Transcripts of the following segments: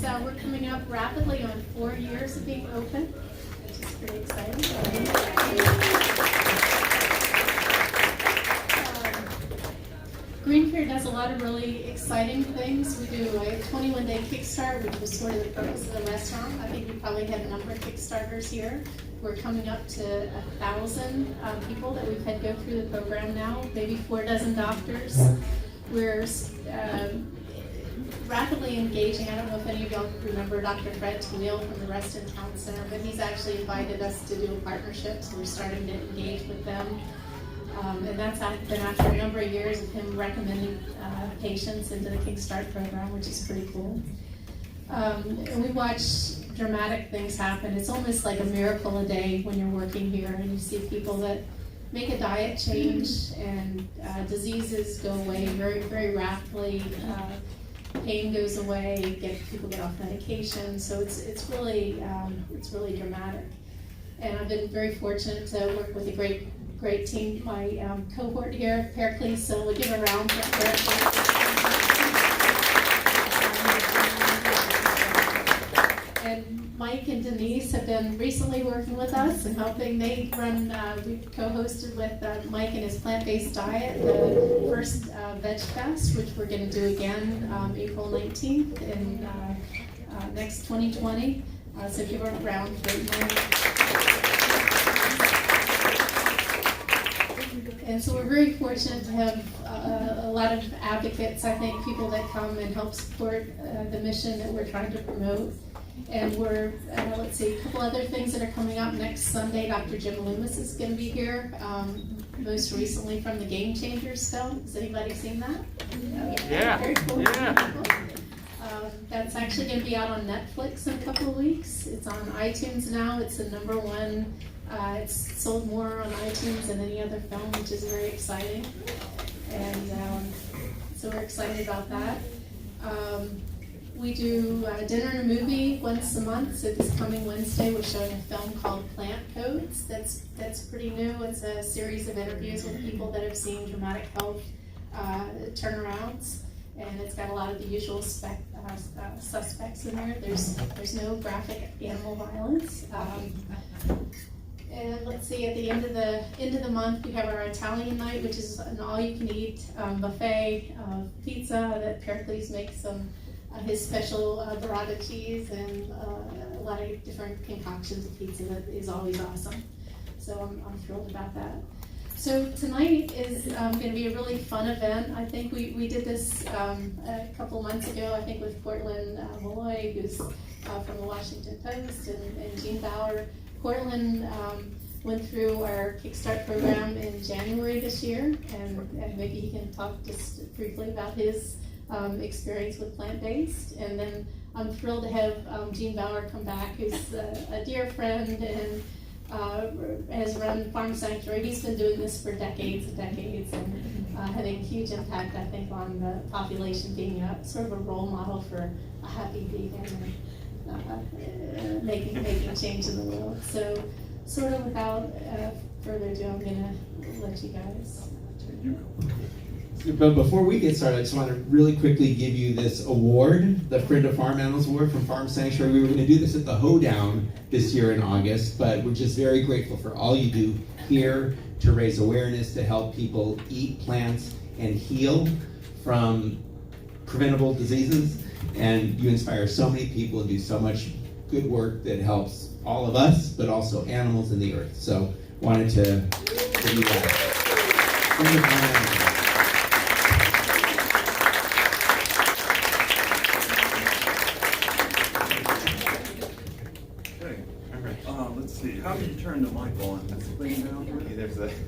we're coming up rapidly on 4 years of being open, which is pretty exciting. Green Care does a lot of really exciting things. We do a 21-day Kickstart, which was sort of the purpose of the restaurant. I think we probably have a number of Kickstarters here. We're coming up to 1,000 people that we've had go through the program now, maybe 4 dozen doctors. We're rapidly engaging. I don't know if any of y'all remember Dr. Fred Tennille from the Rest in Town Center, but he's actually invited us to do a partnership, so we're starting to engage with them. And that's been after a number of years of him recommending patients into the Kickstart program, which is pretty cool. And we watch dramatic things happen. It's almost like a miracle a day when you're working here and you see people that make a diet change and diseases go away very, very rapidly. Pain goes away. People get off medication. So it's really dramatic. And I've been very fortunate to work with a great team. My cohort here, Pericles, so we'll give a round for Pericles. And Mike and Denise have been recently working with us and helping. They run, we co-hosted with Mike and his plant-based diet, the first Veg Fest, which we're going to do again April 19th in next 2020. So give a round for Mike. And so we're very fortunate to have a lot of advocates, I think, people that come and help support the mission that we're trying to promote. And we're, let's see, a couple other things that are coming up next Sunday. Dr. Jim Loomis is going to be here, most recently from the Game Changers film. Has anybody seen that? Yeah. Very cool. Yeah. That's actually going to be out on Netflix in a couple of weeks. It's on iTunes now. It's the #1. It's sold more on iTunes than any other film, which is very exciting. And so we're excited about that. We do dinner and a movie once a month. So this coming Wednesday, we're showing a film called Plant Codes. That's pretty new. It's a series of interviews with people that have seen dramatic health turnarounds. And it's got a lot of the usual suspects in there. There's no graphic animal violence. And let's see, at the end of the month, we have our Italian night, which is an all-you-can-eat buffet of pizza that Pericles makes his special burrata cheese and a lot of different concoctions of pizza that is always awesome. So I'm thrilled about that. So tonight is going to be a really fun event. I think we did this a couple months ago, I think with Courtland Milloy, who's from the Washington Post, and Jean Baur. Courtland went through our Kickstart program in January this year, and maybe he can talk just briefly about his experience with plant-based. And then I'm thrilled to have Jean Baur come back, who's a dear friend and has run Farm Sanctuary. He's been doing this for decades and decades, and having a huge impact, I think, on the population, being sort of a role model for a happy vegan and making change in the world. So, sort of without further ado, I'm going to let you guys. But before we get started, I just want to really quickly give you this award, the Friend of Farm Animals Award from Farm Sanctuary. We were going to do this at the Hoedown this year in August, but we're just very grateful for all you do here to raise awareness, to help people eat plants and heal from preventable diseases. And you inspire so many people and do so much good work that helps all of us, but also animals in the earth. So wanted to give you that. Friend of Farm Animals. Let's see, how do you turn the mic on? Is the thing down here?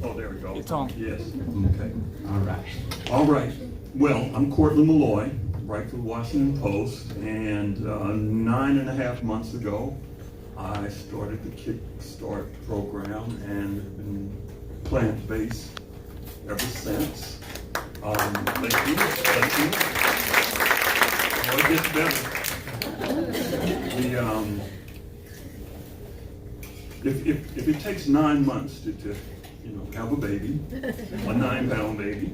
Oh, there we go. It's on. Yes. Okay. All right. All right. Well, I'm Courtland Milloy, write for the Washington Post, and 9.5 months ago, I started the Kickstart program and have been plant-based ever since. Thank you. Oh, it gets better. If it takes 9 months to have a baby, a 9-pound baby,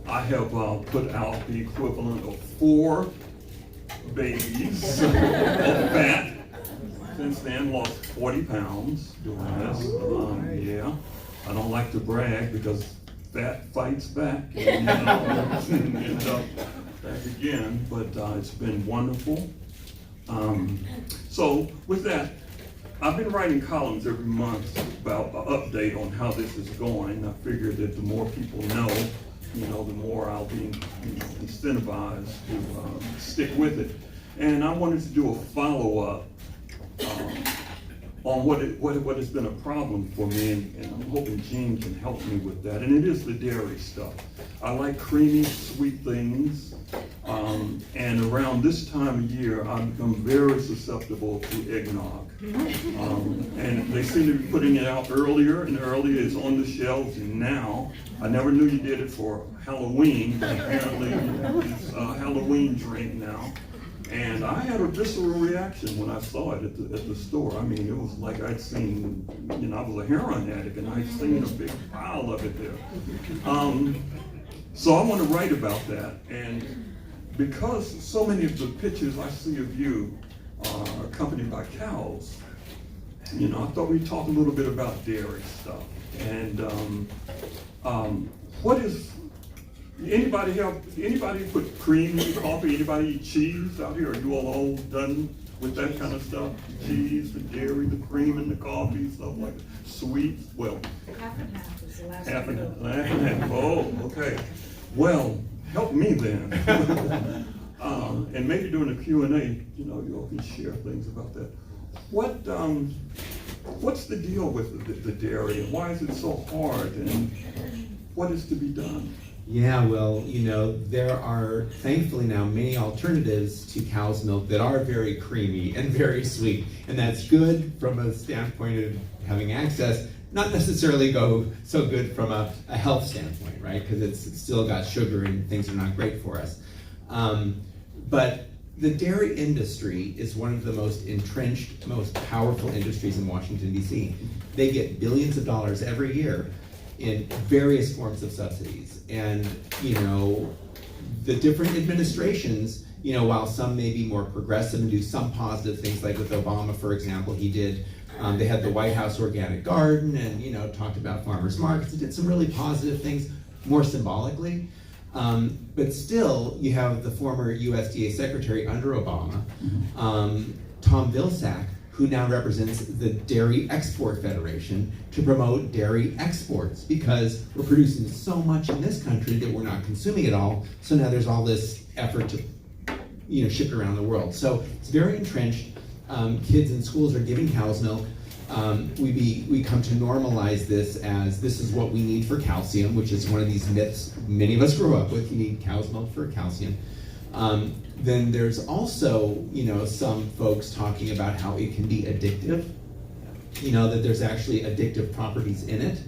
I have put out the equivalent of 4 babies of fat. Since then, lost 40 pounds doing this. Yeah, I don't like to brag because fat fights back and end up back again, but it's been wonderful. So with that, I've been writing columns every month about an update on how this is going. I figured that the more people know, the more I'll be incentivized to stick with it. And I wanted to do a follow-up on what has been a problem for me, and I'm hoping Jean can help me with that. And it is the dairy stuff. I like creamy, sweet things, and around this time of year, I've become very susceptible to eggnog. And they seem to be putting it out earlier and earlier. It's on the shelves now. I never knew you did it for Halloween, but apparently it's a Halloween drink now. And I had a visceral reaction when I saw it at the store. I mean, it was like I'd seen, I was a heroin addict and I'd seen a big pile of it there. So I want to write about that. And because so many of the pictures I see of you are accompanied by cows, I thought we'd talk a little bit about dairy stuff. And what is... Anybody put cream in coffee? Anybody eat cheese out here? Are you all done with that kind of stuff? Cheese, the dairy, the cream, and the coffee, stuff like that. Sweets? Well, half and half is the last half and half. Oh, okay. Well, help me then. And maybe during the Q&A, you all can share things about that. What's the deal with the dairy, and why is it so hard, and what is to be done? Yeah, well, there are thankfully now many alternatives to cow's milk that are very creamy and very sweet, and that's good from a standpoint of having access, not necessarily so good from a health standpoint, right? Because it's still got sugar and things are not great for us. But the dairy industry is one of the most entrenched, most powerful industries in Washington, D.C. They get billions of dollars every year in various forms of subsidies. And, the different administrations, while some may be more progressive and do some positive things, like with Obama, for example, he did, they had the White House Organic Garden and, talked about farmers markets and did some really positive things, more symbolically. But still, you have the former USDA secretary under Obama, Tom Vilsack, who now represents the Dairy Export Federation, to promote dairy exports, because we're producing so much in this country that we're not consuming it all. So now there's all this effort to, ship it around the world. So it's very entrenched. Kids in schools are giving cow's milk. We come to normalize this as this is what we need for calcium, which is one of these myths many of us grew up with. You need cow's milk for calcium. Then there's also, some folks talking about how it can be addictive, that there's actually addictive properties in it.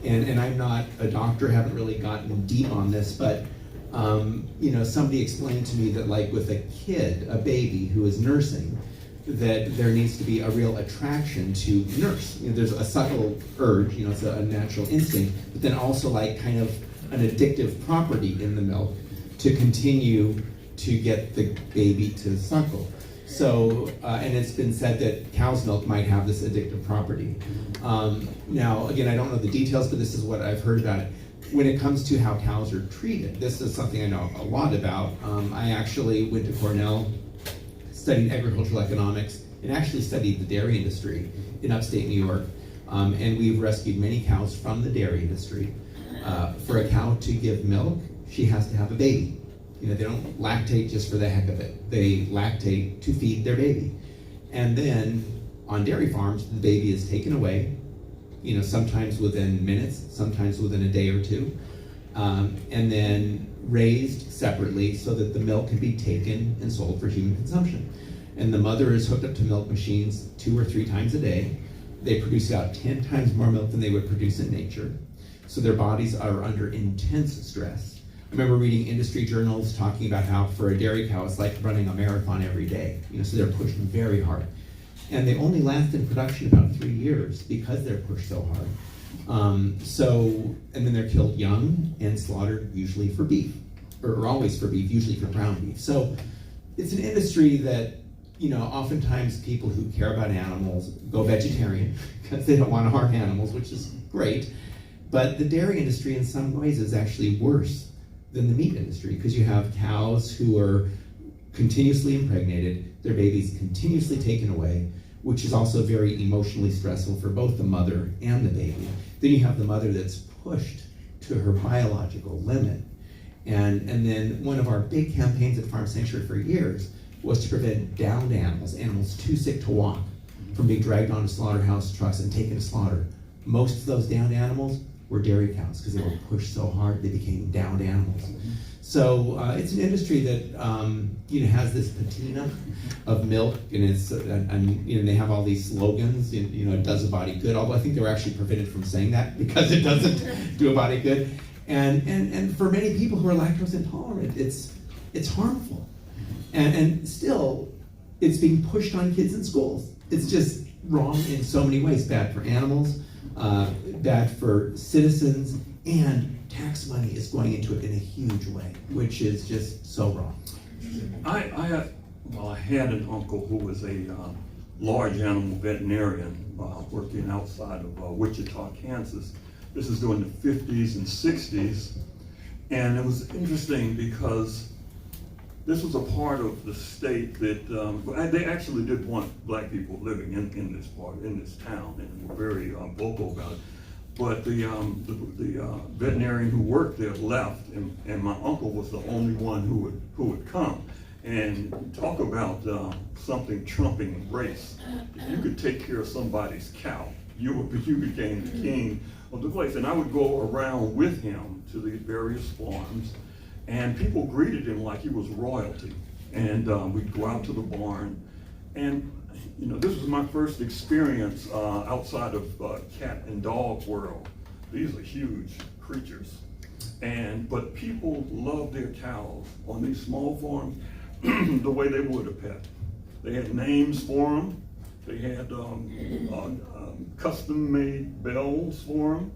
And I'm not a doctor, haven't really gotten deep on this, but, somebody explained to me that, like with a kid, a baby who is nursing, that there needs to be a real attraction to nurse. There's a subtle urge, it's a natural instinct, but then also like kind of an addictive property in the milk to continue to get the baby to suckle. So, and it's been said that cow's milk might have this addictive property. Now, again, I don't know the details, but this is what I've heard about it. When it comes to how cows are treated, this is something I know a lot about. I actually went to Cornell, studied agricultural economics, and actually studied the dairy industry in upstate New York. And we've rescued many cows from the dairy industry. For a cow to give milk, she has to have a baby. They don't lactate just for the heck of it. They lactate to feed their baby. And then on dairy farms, the baby is taken away, sometimes within minutes, sometimes within a day or two, and then raised separately so that the milk can be taken and sold for human consumption. And the mother is hooked up to milk machines 2 or 3 times a day. They produce about 10 times more milk than they would produce in nature. So their bodies are under intense stress. I remember reading industry journals talking about how for a dairy cow, it's like running a marathon every day. So they're pushed very hard. And they only last in production about 3 years because they're pushed so hard. And then they're killed young and slaughtered usually for beef, or always for beef, usually for ground beef. So it's an industry that, oftentimes people who care about animals go vegetarian because they don't want to harm animals, which is great. But the dairy industry in some ways is actually worse than the meat industry, because you have cows who are continuously impregnated, their babies continuously taken away, which is also very emotionally stressful for both the mother and the baby. Then you have the mother that's pushed to her biological limit. And then one of our big campaigns at Farm Sanctuary for years was to prevent downed animals too sick to walk, from being dragged onto slaughterhouse trucks and taken to slaughter. Most of those downed animals were dairy cows because they were pushed so hard they became downed animals. So it's an industry that has this patina of milk, and they have all these slogans. It does a body good. Although I think they were actually prevented from saying that because it doesn't do a body good. And for many people who are lactose intolerant, it's harmful. And still, it's being pushed on kids in schools. It's just wrong in so many ways. Bad for animals, bad for citizens, and tax money is going into it in a huge way, which is just so wrong. I had an uncle who was a large animal veterinarian working outside of Wichita, Kansas. This is during the 50s and 60s, and it was interesting because this was a part of the state that they actually did want black people living in this town, and were very vocal about it. But the veterinarian who worked there left, and my uncle was the only one who would come. And talk about something trumping race. If you could take care of somebody's cow, you became the king of the place. And I would go around with him to the various farms, and people greeted him like he was royalty. And we'd go out to the barn, and this was my first experience outside of cat and dog world. These are huge creatures, but people loved their cows on these small farms the way they would a pet. They had names for them. They had custom-made bells for them,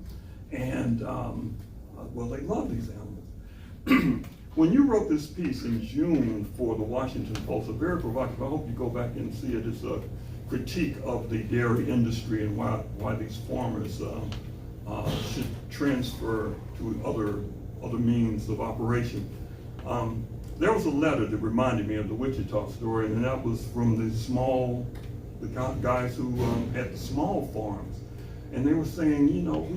and they love these animals. When you wrote this piece in June for the Washington Post, it's very provocative. I hope you go back and see it. It's a critique of the dairy industry and why these farmers should transfer to other means of operation. There was a letter that reminded me of the Wichita story, and that was from the guys who had the small farms. And they were saying,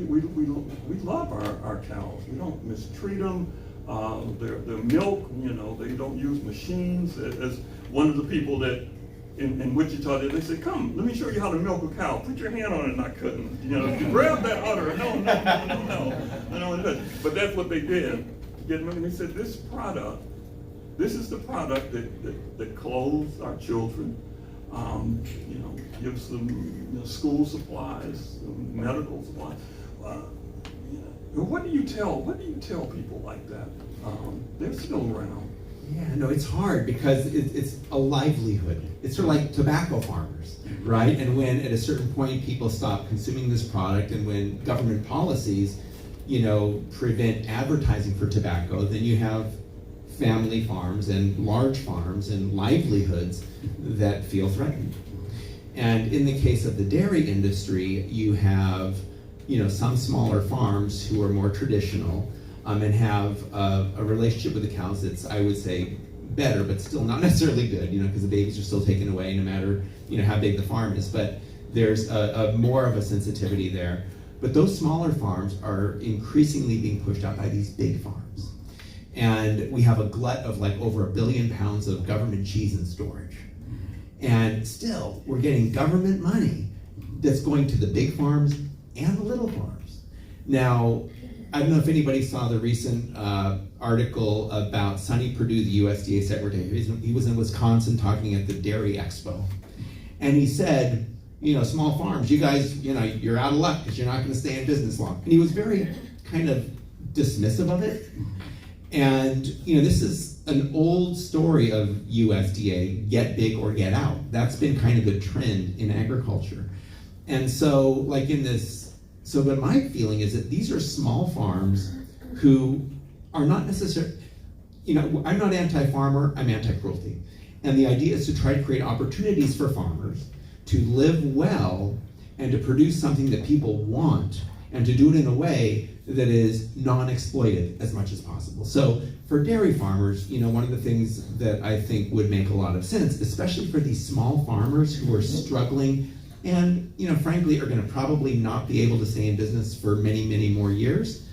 we love our cows. We don't mistreat them. Their milk, they don't use machines. As one of the people that in Wichita, they said, "Come, let me show you how to milk a cow. Put your hand on it," and I couldn't. You grab that udder. No. But that's what they did. And they said, this is the product that clothes our children, gives them school supplies, medical supplies. What do you tell people like that? They're still around. Yeah, no, it's hard because it's a livelihood. It's sort of like tobacco farmers, right? And when at a certain point people stop consuming this product, and when government policies, prevent advertising for tobacco, then you have family farms and large farms and livelihoods that feel threatened. And in the case of the dairy industry, you have some smaller farms who are more traditional and have a relationship with the cows that's, I would say, better, but still not necessarily good, because the babies are still taken away no matter, how big the farm is. But there's a more of a sensitivity there. But those smaller farms are increasingly being pushed out by these big farms. And we have a glut of over 1 billion pounds of government cheese in storage. And still, we're getting government money that's going to the big farms and the little farms. Now, I don't know if anybody saw the recent article about Sonny Perdue, the USDA secretary. He was in Wisconsin talking at the Dairy Expo. And he said, small farms, you guys, you're out of luck because you're not going to stay in business long. And he was very kind of dismissive of it. And, this is an old story of USDA, get big or get out. That's been kind of the trend in agriculture. And so, but my feeling is that these are small farms who are not necessarily, I'm not anti-farmer, I'm anti-cruelty. And the idea is to try to create opportunities for farmers to live well and to produce something that people want, and to do it in a way that is non-exploitive as much as possible. So for dairy farmers, one of the things that I think would make a lot of sense, especially for these small farmers who are struggling and, frankly, are going to probably not be able to stay in business for many, many more years,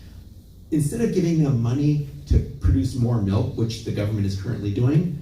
instead of giving them money to produce more milk, which the government is currently doing,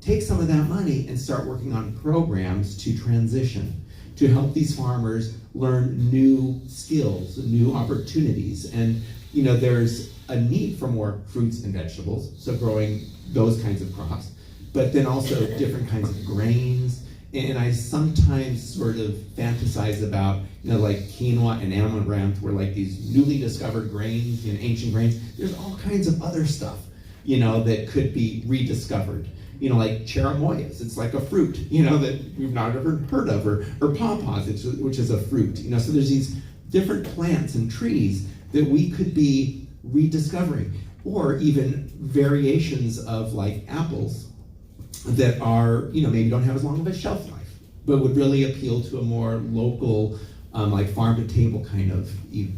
take some of that money and start working on programs to transition, to help these farmers learn new skills, new opportunities. And there's a need for more fruits and vegetables, so growing those kinds of crops, but then also different kinds of grains. And I sometimes sort of fantasize about, like quinoa and amaranth were like these newly discovered grains, ancient grains. There's all kinds of other stuff, that could be rediscovered. Like cherimoyas, it's like a fruit, that we've not ever heard of, or pawpaws, which is a fruit. So there's these different plants and trees that we could be rediscovering, or even variations of like apples that are, maybe don't have as long of a shelf life, but would really appeal to a more local, like farm to table kind of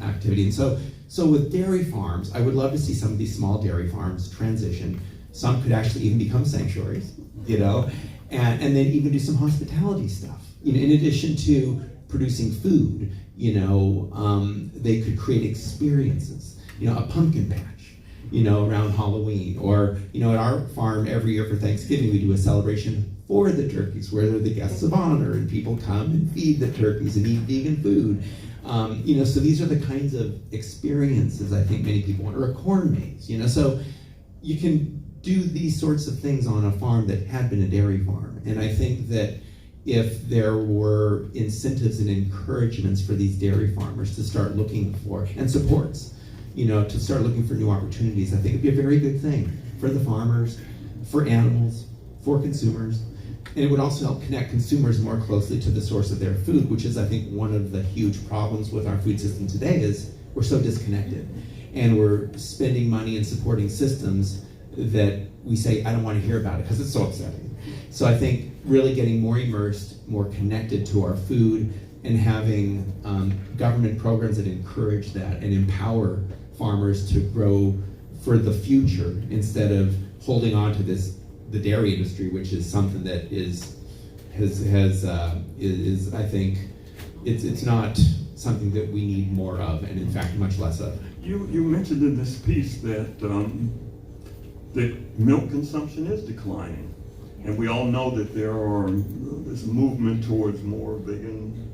activity. And so with dairy farms, I would love to see some of these small dairy farms transition. Some could actually even become sanctuaries, and then even do some hospitality stuff. In addition to producing food, they could create experiences, a pumpkin patch, around Halloween, or, at our farm every year for Thanksgiving, we do a celebration for the turkeys, where they're the guests of honor, and people come and feed the turkeys and eat vegan food. So these are the kinds of experiences I think many people want, or a corn maze, so you can do these sorts of things on a farm that had been a dairy farm. And I think that if there were incentives and encouragements for these dairy farmers to start looking for, and supports, to start looking for new opportunities, I think it'd be a very good thing for the farmers, for animals, for consumers. And it would also help connect consumers more closely to the source of their food, which is, I think, one of the huge problems with our food system today is we're so disconnected. And we're spending money and supporting systems that we say, I don't want to hear about it because it's so upsetting. So I think really getting more immersed, more connected to our food, and having government programs that encourage that and empower farmers to grow for the future instead of holding on to the dairy industry, which is something that is I think, it's not something that we need more of, and in fact much less of. You mentioned in this piece that that milk consumption is declining, and we all know that there's a movement towards more vegan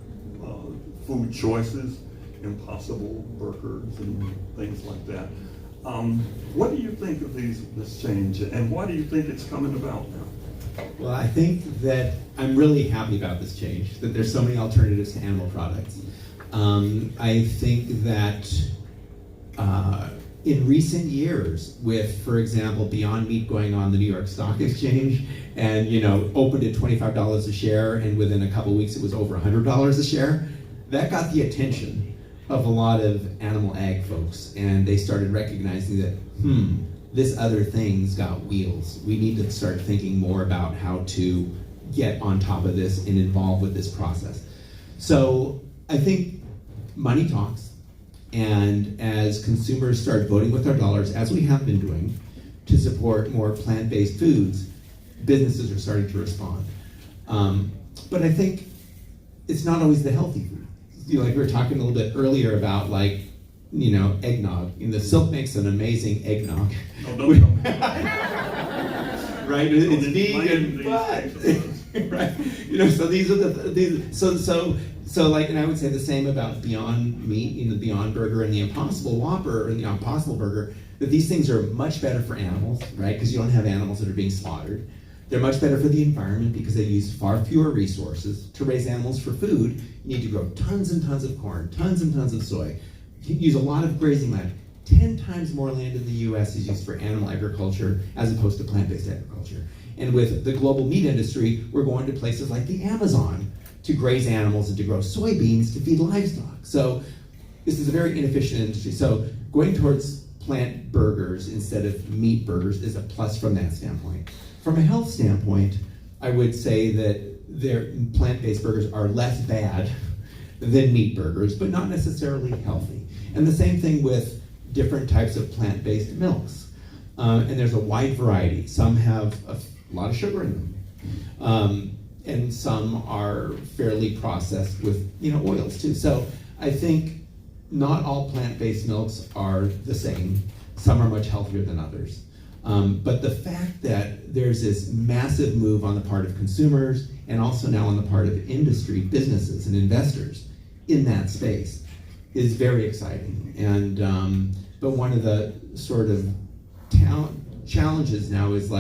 food choices, Impossible burgers and things like that. What do you think of this change, and why do you think it's coming about now? Well, I think that I'm really happy about this change, that there's so many alternatives to animal products. I think that in recent years, with, for example, Beyond Meat going on the New York Stock Exchange and, opened at $25 a share, and within a couple weeks it was over $100 a share, that got the attention of a lot of animal ag folks, and they started recognizing that, this other thing's got wheels. We need to start thinking more about how to get on top of this and involved with this process. So I think money talks, and as consumers start voting with their dollars, as we have been doing, to support more plant-based foods, businesses are starting to respond. But I think it's not always the healthy food. Like we were talking a little bit earlier about eggnog. The Silk makes an amazing eggnog. Right? It's vegan, but right. So these are so and I would say the same about Beyond Meat, the Beyond Burger and the Impossible Whopper and the Impossible Burger. That these things are much better for animals, right? Because you don't have animals that are being slaughtered. They're much better for the environment because they use far fewer resources to raise animals for food. You need to grow tons and tons of corn, tons and tons of soy. You use a lot of grazing land. 10 times more land in the US is used for animal agriculture as opposed to plant-based agriculture. And with the global meat industry, we're going to places like the Amazon to graze animals and to grow soybeans to feed livestock. So this is a very inefficient industry. So going towards plant burgers instead of meat burgers is a plus from that standpoint. From a health standpoint, I would say that their plant-based burgers are less bad than meat burgers, but not necessarily healthy. And the same thing with different types of plant-based milks. And there's a wide variety. Some have a lot of sugar in them. And some are fairly processed with oils too. So I think not all plant-based milks are the same. Some are much healthier than others. But the fact that there's this massive move on the part of consumers and also now on the part of industry, businesses, and investors in that space is very exciting. And but one of the sort of challenges now is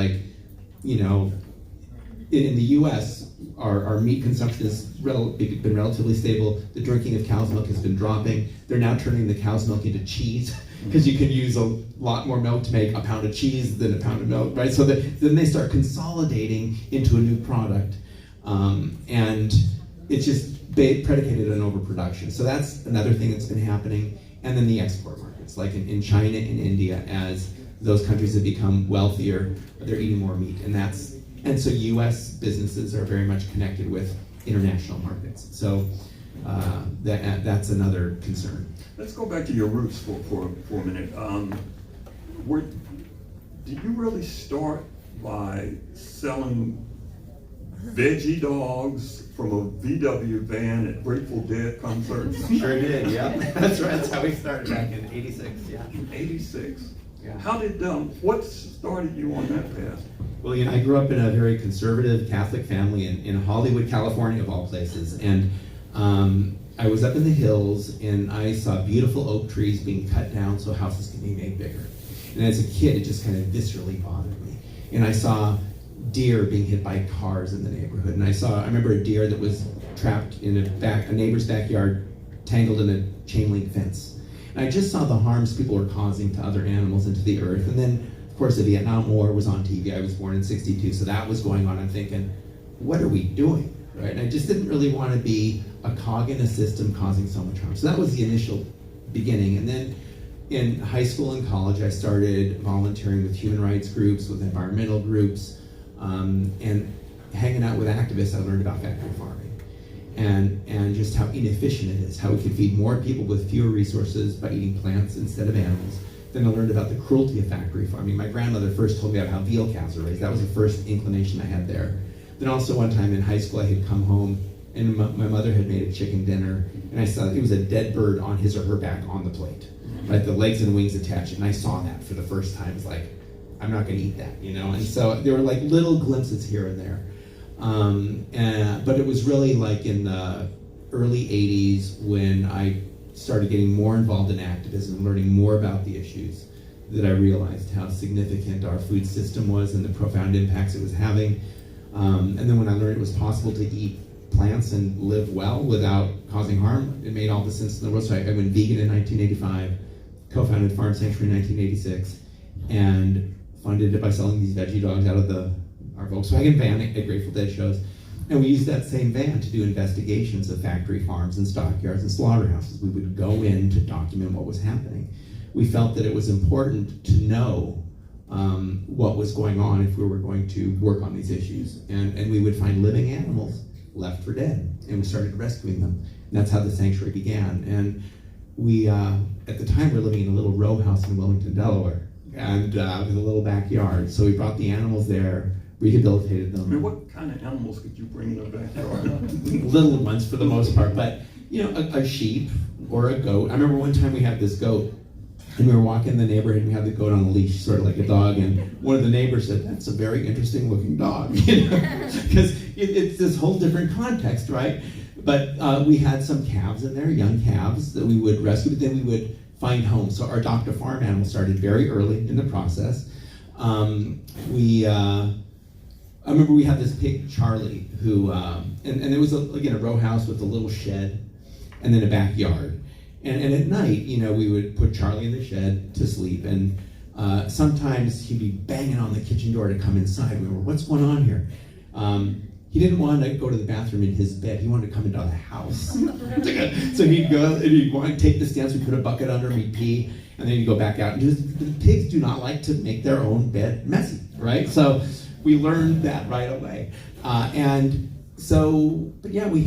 in the U.S., our meat consumption has been relatively stable. The drinking of cow's milk has been dropping. They're now turning the cow's milk into cheese because you can use a lot more milk to make a pound of cheese than a pound of milk, right? So then they start consolidating into a new product, and it's just predicated on overproduction. So that's another thing that's been happening. And then the export markets, like in China and India, as those countries have become wealthier, they're eating more meat, and so U.S. businesses are very much connected with international markets. So that's another concern. Let's go back to your roots for a minute. Did you really start by selling veggie dogs from a VW van at Grateful Dead concerts? Sure did, yeah. That's right. That's how we started back in '86. Yeah. 86. Yeah. How did what started you on that path? Well, I grew up in a very conservative Catholic family in Hollywood, California, of all places, and I was up in the hills and I saw beautiful oak trees being cut down so houses can be made bigger. And as a kid, it just kind of viscerally bothered me. And I saw deer being hit by cars in the neighborhood, and I remember a deer that was trapped in a neighbor's backyard, tangled in a chain link fence. And I just saw the harms people were causing to other animals and to the earth. And then, of course, the Vietnam War was on TV. I was born in '62, so that was going on. I'm thinking, what are we doing, right? And I just didn't really want to be a cog in a system causing so much harm. So that was the initial beginning. And then in high school and college, I started volunteering with human rights groups, with environmental groups, and hanging out with activists. I learned about factory farming and just how inefficient it is, how we could feed more people with fewer resources by eating plants instead of animals. Then I learned about the cruelty of factory farming. My grandmother first told me about how veal calves are raised. That was the first inclination I had there. Then also one time in high school, I had come home and my mother had made a chicken dinner, and I saw it was a dead bird on his or her back on the plate, right? The legs and wings attached, and I saw that for the first time. It's like, I'm not going to eat that, And so there were like little glimpses here and there. But it was really like in the early 80s when I started getting more involved in activism and learning more about the issues that I realized how significant our food system was and the profound impacts it was having. And then when I learned it was possible to eat plants and live well without causing harm, it made all the sense in the world. So I went vegan in 1985, co-founded Farm Sanctuary in 1986, and funded it by selling these veggie dogs out of our Volkswagen van at Grateful Dead shows. And we used that same van to do investigations of factory farms and stockyards and slaughterhouses. We would go in to document what was happening. We felt that it was important to know what was going on if we were going to work on these issues. And we would find living animals left for dead, and we started rescuing them. And that's how the sanctuary began. And we, at the time, were living in a little row house in Wilmington, Delaware, and with a little backyard. So we brought the animals there, rehabilitated them. I mean, what kind of animals could you bring in the backyard? Little ones for the most part, but a sheep or a goat. I remember one time we had this goat, and we were walking in the neighborhood, and we had the goat on a leash, sort of like a dog, and one of the neighbors said, "That's a very interesting looking dog," because it's this whole different context, right? But we had some calves in there, young calves, that we would rescue, but then we would find homes. So our adopt a farm animal started very early in the process. I remember we had this pig, Charlie, who, and it was, again, a row house with a little shed and then a backyard. And at night, we would put Charlie in the shed to sleep, and sometimes he'd be banging on the kitchen door to come inside. We were, what's going on here? He didn't want to go to the bathroom in his bed. He wanted to come into the house. So he'd go, and he'd want to take the stance. We'd put a bucket under him, he'd pee, and then he'd go back out. And the pigs do not like to make their own bed messy, right? So we learned that right away. And so, but yeah, we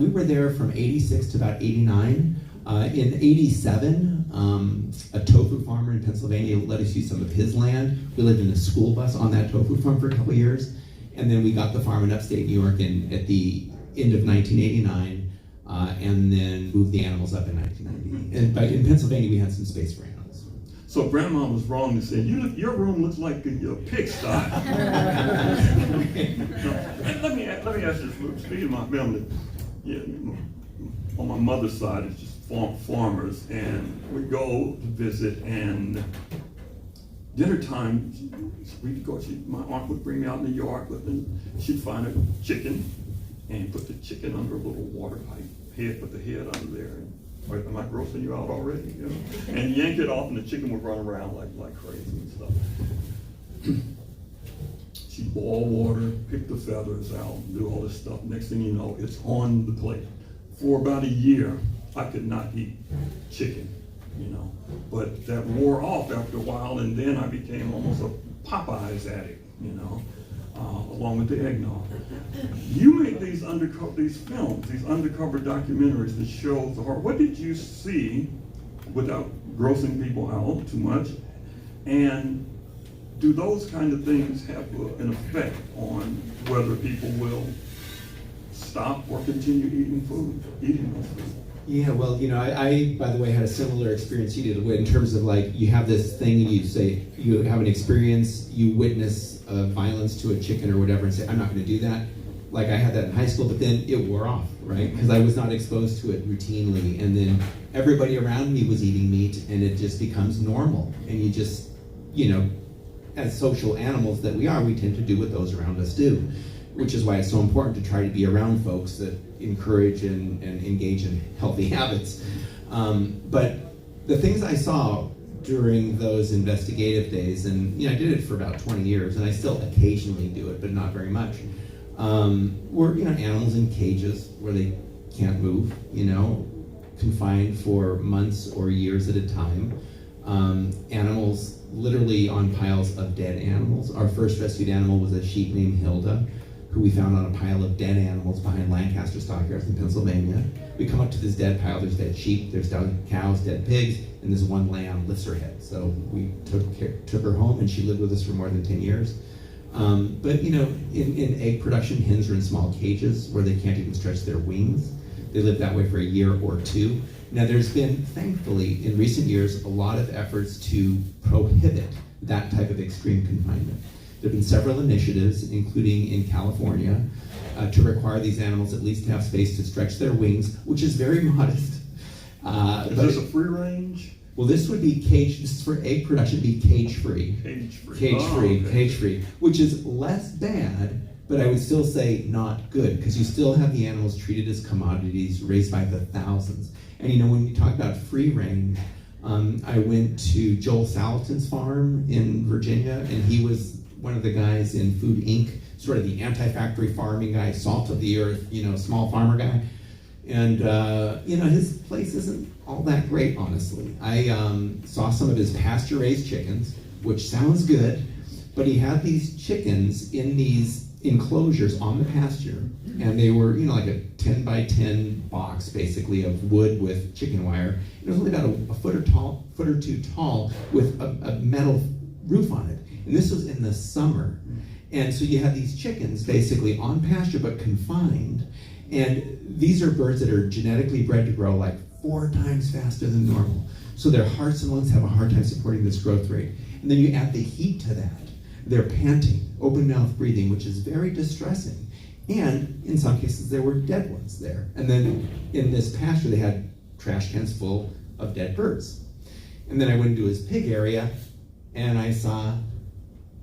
were there from 86 to about 89. In 87, a tofu farmer in Pennsylvania let us use some of his land. We lived in a school bus on that tofu farm for a couple years. And then we got the farm in upstate New York at the end of 1989, and then moved the animals up in 1990. And in Pennsylvania, we had some space for animals. So Grandma was wrong to say, your room looks like a pigsty. Let me ask you this. Speaking of my family, on my mother's side, it's just farmers, and we go to visit, and dinner time, my aunt would bring me out in the yard, but then she'd find a chicken and put the chicken under a little water pipe, put the head under there. Am I grossing you out already? You know? And yank it off, and the chicken would run around like crazy and stuff. She'd boil water, pick the feathers out, do all this stuff. Next thing you know, it's on the plate. For about a year, I could not eat chicken, but that wore off after a while, and then I became almost a Popeyes addict, along with the eggnog. You make these films, these undercover documentaries that show the horror. What did you see, without grossing people out too much, and do those kind of things have an effect on whether people will stop or continue eating those foods? Yeah, well, I, by the way, had a similar experience you did, in terms of you have this thing and you say, you have an experience, you witness violence to a chicken or whatever and say, I'm not going to do that. I had that in high school, but then it wore off, right? Because I was not exposed to it routinely. And then everybody around me was eating meat, and it just becomes normal. And you just, as social animals that we are, we tend to do what those around us do, which is why it's so important to try to be around folks that encourage and engage in healthy habits. But the things I saw during those investigative days, and I did it for about 20 years, and I still occasionally do it, but not very much, were animals in cages where they can't move, confined for months or years at a time. Animals literally on piles of dead animals. Our first rescued animal was a sheep named Hilda, who we found on a pile of dead animals behind Lancaster Stockyards in Pennsylvania. We come up to this dead pile, there's dead sheep, there's dead cows, dead pigs, and this one lamb lifts her head. So we took her home, and she lived with us for more than 10 years. But in egg production, hens are in small cages where they can't even stretch their wings. They live that way for a year or two. Now there's been, thankfully, in recent years, a lot of efforts to prohibit that type of extreme confinement. There have been several initiatives, including in California, to require these animals at least to have space to stretch their wings, which is very modest. Is this a free range? Well, this would be cage. This is for egg production. Be cage-free. Cage-free. Cage-free. Okay. Cage-free, which is less bad, but I would still say not good, because you still have the animals treated as commodities, raised by the thousands. And when you talk about free range, I went to Joel Salatin's farm in Virginia, and he was one of the guys in Food Inc., sort of the anti-factory farming guy, salt of the earth, small farmer guy. And, his place isn't all that great, honestly. I saw some of his pasture-raised chickens, which sounds good, but he had these chickens in these enclosures on the pasture, and they were, like a 10 by 10 box, basically, of wood with chicken wire. It was only about a foot or two tall, with a metal roof on it. And this was in the summer. And so you have these chickens basically on pasture but confined. And these are birds that are genetically bred to grow 4 times faster than normal. So their hearts and lungs have a hard time supporting this growth rate. And then you add the heat to that. They're panting, open mouth breathing, which is very distressing. And in some cases there were dead ones there. And then in this pasture they had trash cans full of dead birds. And then I went into his pig area and I saw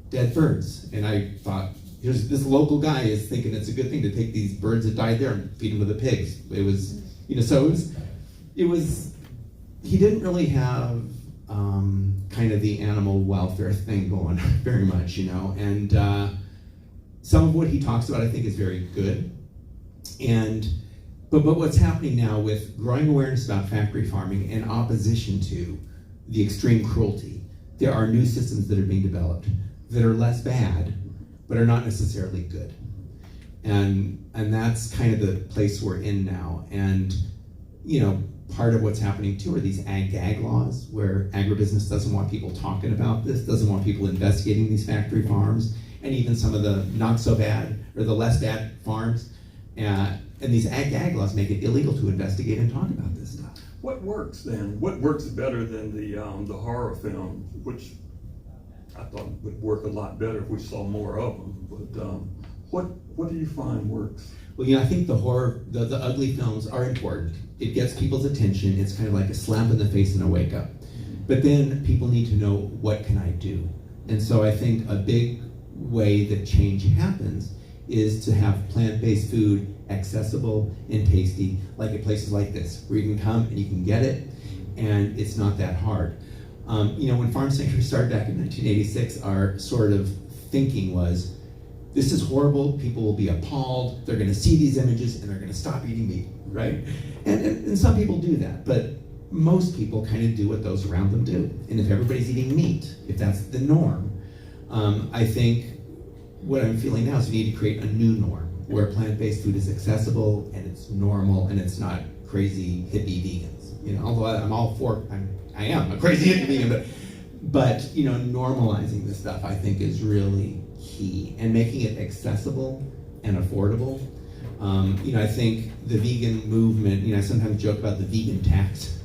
dead birds. And I thought, this local guy is thinking it's a good thing to take these birds that died there and feed them to the pigs. It was, he didn't really have kind of the animal welfare thing going very much, and some of what he talks about I think is very good. But what's happening now with growing awareness about factory farming and opposition to the extreme cruelty, there are new systems that are being developed that are less bad, but are not necessarily good. And that's kind of the place we're in now. And, part of what's happening too are these ag-gag laws, where agribusiness doesn't want people talking about this, doesn't want people investigating these factory farms, and even some of the not so bad, or the less bad farms. And these ag-gag laws make it illegal to investigate and talk about this stuff. What works then? What works better than the horror film, which I thought would work a lot better if we saw more of them? But what do you find works? Well, I think the horror, the ugly films are important. It gets people's attention. It's kind of like a slap in the face and a wake up. But then people need to know, what can I do? And so I think a big way that change happens is to have plant-based food accessible and tasty, like at places like this, where you can come and you can get it, and it's not that hard. When Farm Sanctuary started back in 1986, our sort of thinking was, this is horrible, people will be appalled, they're gonna see these images and they're gonna stop eating meat, right? And some people do that, but most people kind of do what those around them do. And if everybody's eating meat, if that's the norm, I think what I'm feeling now is we need to create a new norm where plant-based food is accessible and it's normal and it's not crazy hippie vegans. Although I am a crazy hippie vegan, but normalizing this stuff I think is really key, and making it accessible and affordable. I think the vegan movement, I sometimes joke about the vegan tax.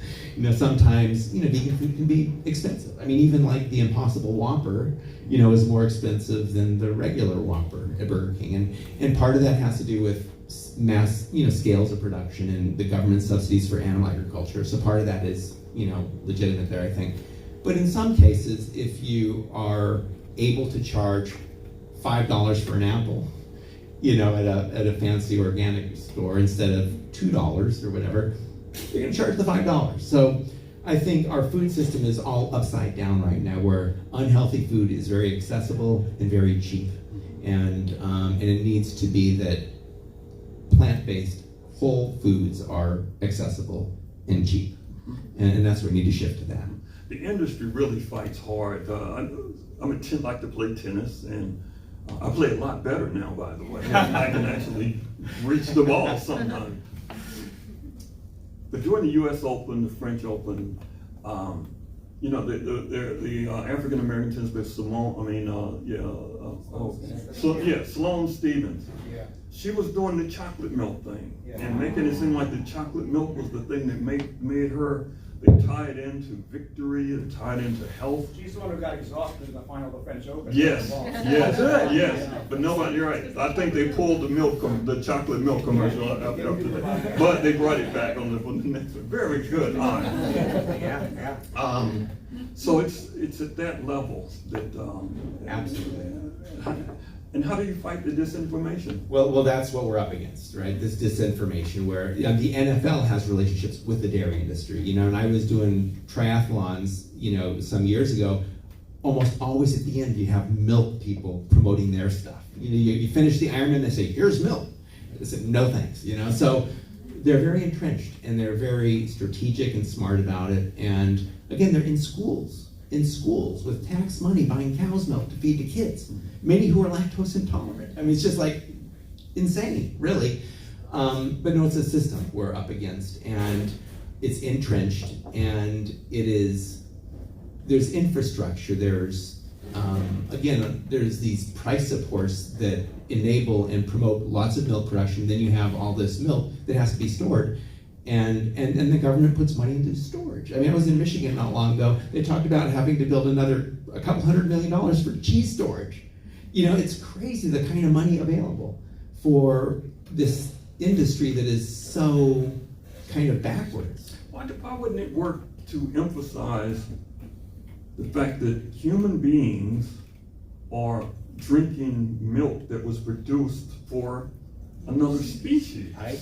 Sometimes, vegan food can be expensive. Even like the Impossible Whopper, is more expensive than the regular Whopper at Burger King. And part of that has to do with mass, scales of production and the government subsidies for animal agriculture. So part of that is, legitimate there, I think. But in some cases, if you are able to charge $5 for an apple, at a fancy organic store instead of $2 or whatever, you're going to charge the $5. So I think our food system is all upside down right now, where unhealthy food is very accessible and very cheap. And it needs to be that plant-based whole foods are accessible and cheap. And that's where we need to shift to that. The industry really fights hard. like to play tennis, and I play a lot better now, by the way. I can actually reach the ball sometimes. But during the U.S. Open, the French Open, the African American tennis player Sloane Stevens. Yeah. She was doing the chocolate milk thing, and making it seem like the chocolate milk was the thing that made her. They tied into victory and tied into health. She's the one who got exhausted in the final of the French Open. Yes. But nobody, you're right. I think they pulled the chocolate milk commercial up to that. But they brought it back on the next one. Very good. So it's at that level that Absolutely. And how do you fight the disinformation? Well, that's what we're up against, right? This disinformation, where the NFL has relationships with the dairy industry, and I was doing triathlons, some years ago. Almost always at the end, you have milk people promoting their stuff. You finish the Ironman, they say, "Here's milk." I said, "No thanks," So they're very entrenched and they're very strategic and smart about it. And again, they're in schools with tax money buying cow's milk to feed to kids, many who are lactose intolerant. It's just like insane, really. But no, it's a system we're up against, and it's entrenched, and there's infrastructure, there's these price supports that enable and promote lots of milk production. Then you have all this milk that has to be stored. And the government puts money into storage. I was in Michigan not long ago. They talked about having to build a couple $100 million for cheese storage. It's crazy the kind of money available for this industry that is so kind of backwards. Why wouldn't it work to emphasize the fact that human beings are drinking milk that was produced for another species? I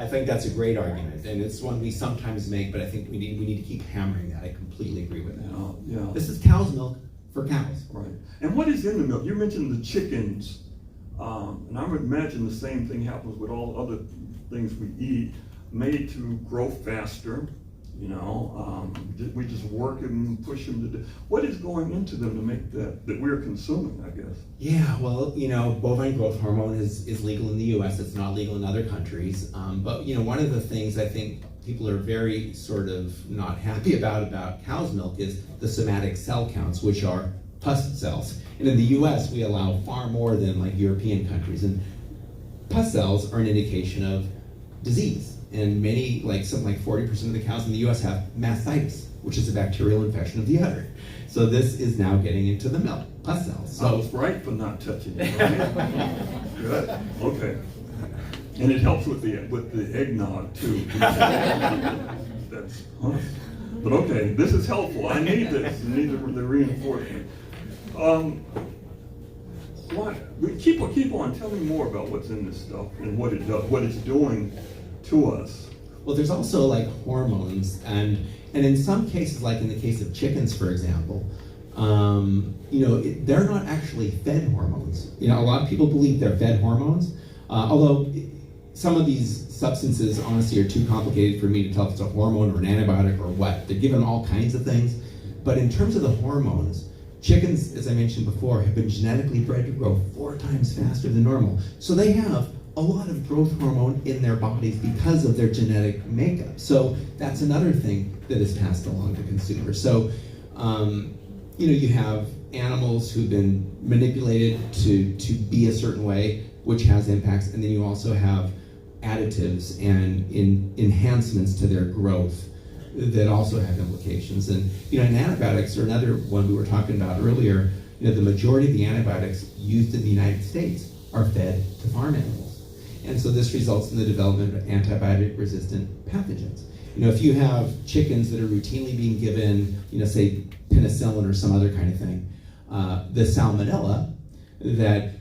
think that's a great argument, and it's one we sometimes make, but I think we need to keep hammering that. I completely agree with that. Yeah. This is cow's milk for cows. Right. And what is in the milk? You mentioned the chickens, and I would imagine the same thing happens with all other things we eat, made to grow faster, You know, we just work and push them to do. What is going into them to make that we're consuming, I guess? Yeah, well, you know, bovine growth hormone is legal in the U.S. It's not legal in other countries. But, you know, one of the things I think people are very sort of not happy about cow's milk is the somatic cell counts, which are pus cells. And in the U.S., we allow far more than like European countries. And pus cells are an indication of disease. And many, something like 40% of the cows in the U.S. have mastitis, which is a bacterial infection of the udder. So this is now getting into the milk, pus cells. I was right for not touching it. Right? Good. Okay. And it helps with the eggnog too. That's huh? But okay, this is helpful. I need this. I need the reinforcement. Keep on. Tell me more about what's in this stuff and what it does, what it's doing to us. Well, there's also like hormones, and in some cases, like in the case of chickens, for example, they're not actually fed hormones. You know, a lot of people believe they're fed hormones, although some of these substances honestly are too complicated for me to tell if it's a hormone or an antibiotic or what. They're given all kinds of things, but in terms of the hormones, chickens, as I mentioned before, have been genetically bred to grow 4 times faster than normal. So they have a lot of growth hormone in their bodies because of their genetic makeup. So that's another thing that is passed along to consumers. So, you have animals who've been manipulated to be a certain way, which has impacts, and then you also have additives and enhancements to their growth that also have implications. And, antibiotics are another one we were talking about earlier. The majority of the antibiotics used in the United States are fed to farm animals. And so this results in the development of antibiotic-resistant pathogens. If you have chickens that are routinely being given, say penicillin or some other kind of thing, the salmonella that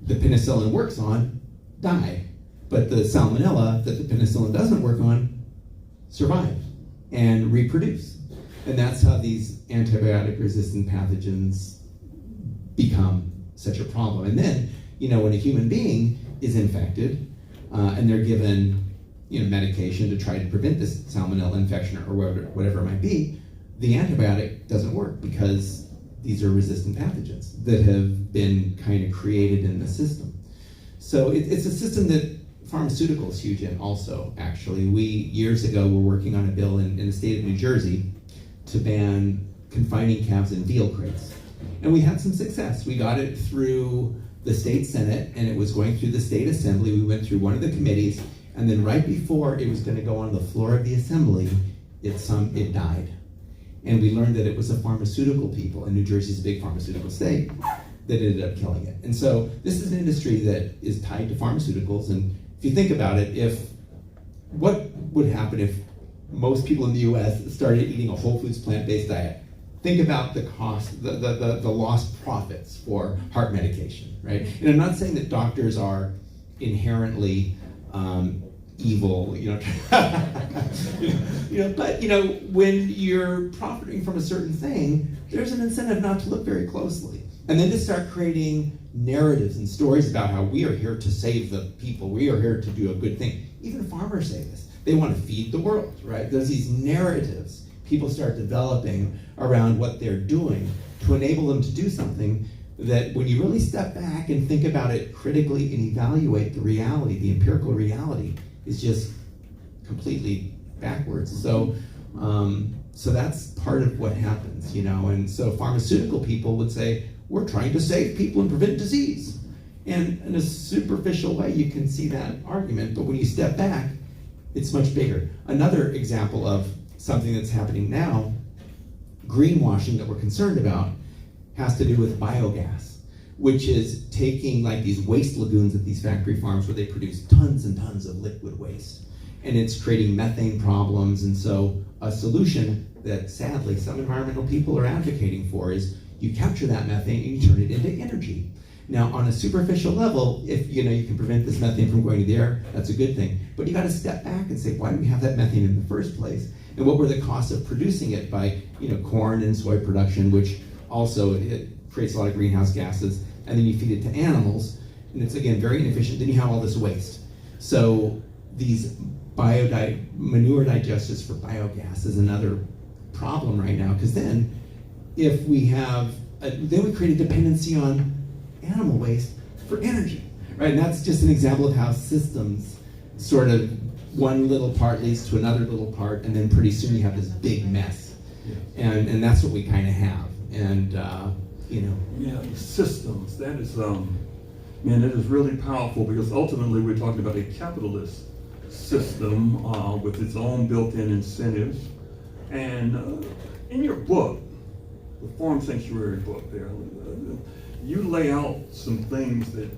the penicillin works on die, but the salmonella that the penicillin doesn't work on survive and reproduce. And that's how these antibiotic-resistant pathogens become such a problem. And then, when a human being is infected and they're given medication to try to prevent this salmonella infection or whatever it might be, the antibiotic doesn't work because these are resistant pathogens that have been kind of created in the system. So it's a system that Pharmaceutical is huge in also, actually. We, years ago, were working on a bill in the state of New Jersey to ban confining calves in veal crates. And we had some success. We got it through the state Senate, and it was going through the state assembly. We went through one of the committees, and then right before it was going to go on the floor of the assembly, it died. And we learned that it was the pharmaceutical people, and New Jersey's a big pharmaceutical state, that ended up killing it. And so this is an industry that is tied to pharmaceuticals, and if you think about it, what would happen if most people in the US started eating a whole foods plant-based diet? Think about the cost, the lost profits for heart medication, right? And I'm not saying that doctors are inherently evil, but when you're profiting from a certain thing, there's an incentive not to look very closely. And then to start creating narratives and stories about how we are here to save the people, we are here to do a good thing. Even farmers say this. They want to feed the world, right? There's these narratives people start developing around what they're doing to enable them to do something that when you really step back and think about it critically and evaluate the reality, the empirical reality, is just completely backwards. So that's part of what happens, and so pharmaceutical people would say, we're trying to save people and prevent disease. And in a superficial way, you can see that argument, but when you step back, it's much bigger. Another example of something that's happening now, greenwashing that we're concerned about, has to do with biogas, which is taking like these waste lagoons at these factory farms where they produce tons and tons of liquid waste. And it's creating methane problems. And so a solution that sadly some environmental people are advocating for is you capture that methane and you turn it into energy. Now, on a superficial level, if you can prevent this methane from going to the air, that's a good thing. But you got to step back and say, why do we have that methane in the first place? And what were the costs of producing it by corn and soy production, which also it creates a lot of greenhouse gases, and then you feed it to animals, and it's again very inefficient. Then you have all this waste. So these manure digesters for biogas is another problem right now, because then if we have, then we create a dependency on animal waste for energy, right? And that's just an example of how systems sort of, one little part leads to another little part, and then pretty soon you have this big mess. Yeah. And that's what we kind of have. And, Yeah, systems, that is, man, it is really powerful, because ultimately we're talking about a capitalist system with its own built-in incentives. And in your book, the Farm Sanctuary book there, you lay out some things that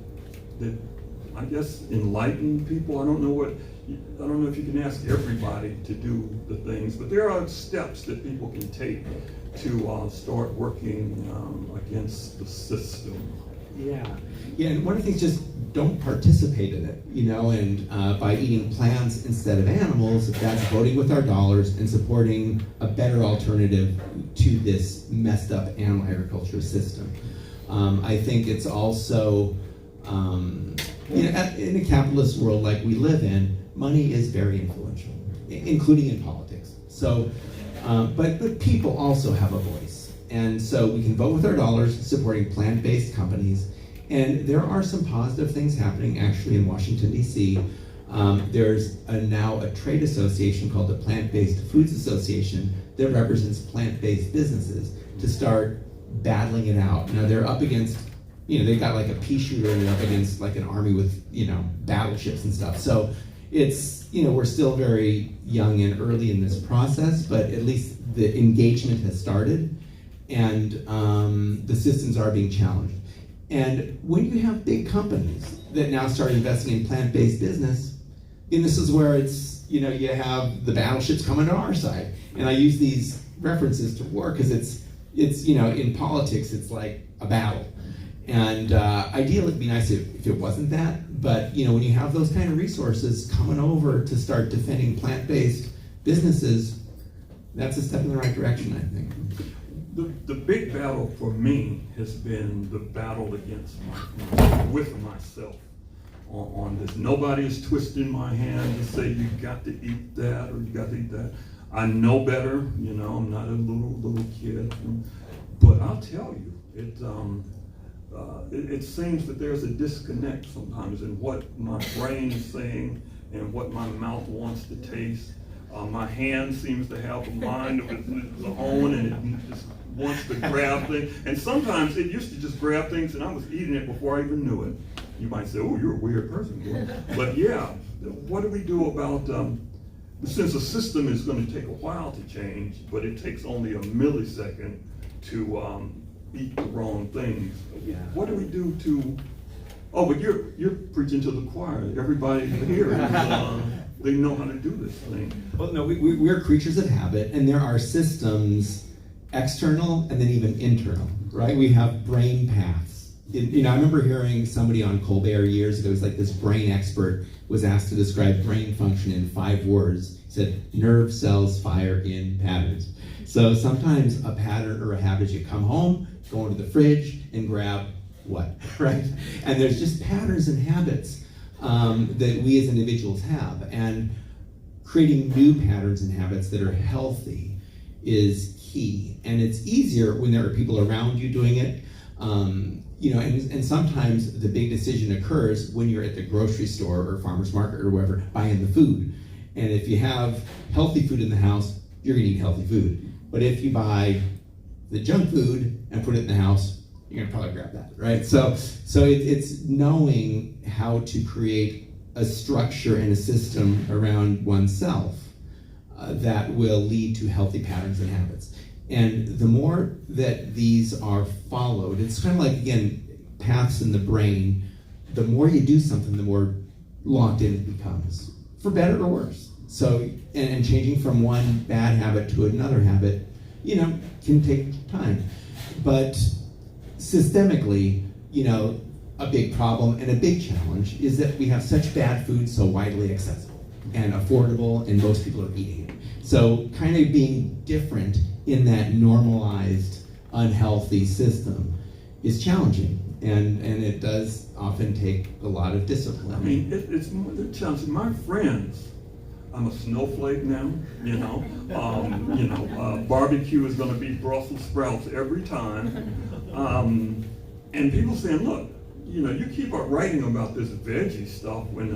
I guess enlighten people. I don't know if you can ask everybody to do the things, but there are steps that people can take to start working against the system. Yeah, and one of the things, just don't participate in it, and by eating plants instead of animals, that's voting with our dollars and supporting a better alternative to this messed up animal agriculture system. I think it's also, in a capitalist world like we live in, money is very influential, including in politics. So, but people also have a voice. And so we can vote with our dollars supporting plant-based companies. And there are some positive things happening actually in Washington, D.C. There's now a trade association called the Plant-Based Foods Association that represents plant-based businesses to start battling it out. Now they're up against, they've got like a pea shooter and they're up against like an army with, battleships and stuff. So it's, we're still very young and early in this process, but at least the engagement has started and the systems are being challenged. And when you have big companies that now start investing in plant-based business, and this is where it's, you have the battleships coming to our side. And I use these references to war because it's in politics, it's like a battle. And ideally, it'd be nice if it wasn't that. But, when you have those kind of resources coming over to start defending plant-based businesses, that's a step in the right direction, I think. The big battle for me has been the battle against with myself on this. Nobody is twisting my hand to say you got to eat that or you got to eat that. I know better, I'm not a little kid. But I'll tell you, it seems that there's a disconnect sometimes in what my brain is saying and what my mouth wants to taste. My hand seems to have a mind of its own, and it just wants to grab things. And sometimes it used to just grab things, and I was eating it before I even knew it. You might say, "Oh, you're a weird person." But yeah, what do we do about? Since the system is going to take a while to change, but it takes only a millisecond to eat the wrong things. Yeah. What do we do to? Oh, but you're preaching to the choir. Everybody here. They know how to do this thing. Well, no, we're creatures of habit, and there are systems, external and then even internal, right? We have brain paths. I remember hearing somebody on Colbert years ago, it was like this brain expert was asked to describe brain function in 5 words. He said, nerve cells fire in patterns. So sometimes a pattern or a habit, you come home, go into the fridge, and grab what, right? And there's just patterns and habits that we as individuals have, and creating new patterns and habits that are healthy is key. And it's easier when there are people around you doing it, and sometimes the big decision occurs when you're at the grocery store or farmer's market or wherever buying the food. And if you have healthy food in the house, you're gonna eat healthy food. But if you buy the junk food and put it in the house, you're gonna probably grab that, right? So it's knowing how to create a structure and a system around oneself that will lead to healthy patterns and habits. And the more that these are followed, it's kind of like, again, paths in the brain. The more you do something, the more locked in it becomes, for better or worse. So, and changing from one bad habit to another habit, can take time. But systemically, a big problem and a big challenge is that we have such bad food so widely accessible and affordable, and most people are eating it. So kind of being different in that normalized, unhealthy system is challenging, and it does often take a lot of discipline. I mean, it's more than challenging. My friends I'm a snowflake now, barbecue is gonna be Brussels sprouts every time. And people saying, look, you keep on writing about this veggie stuff when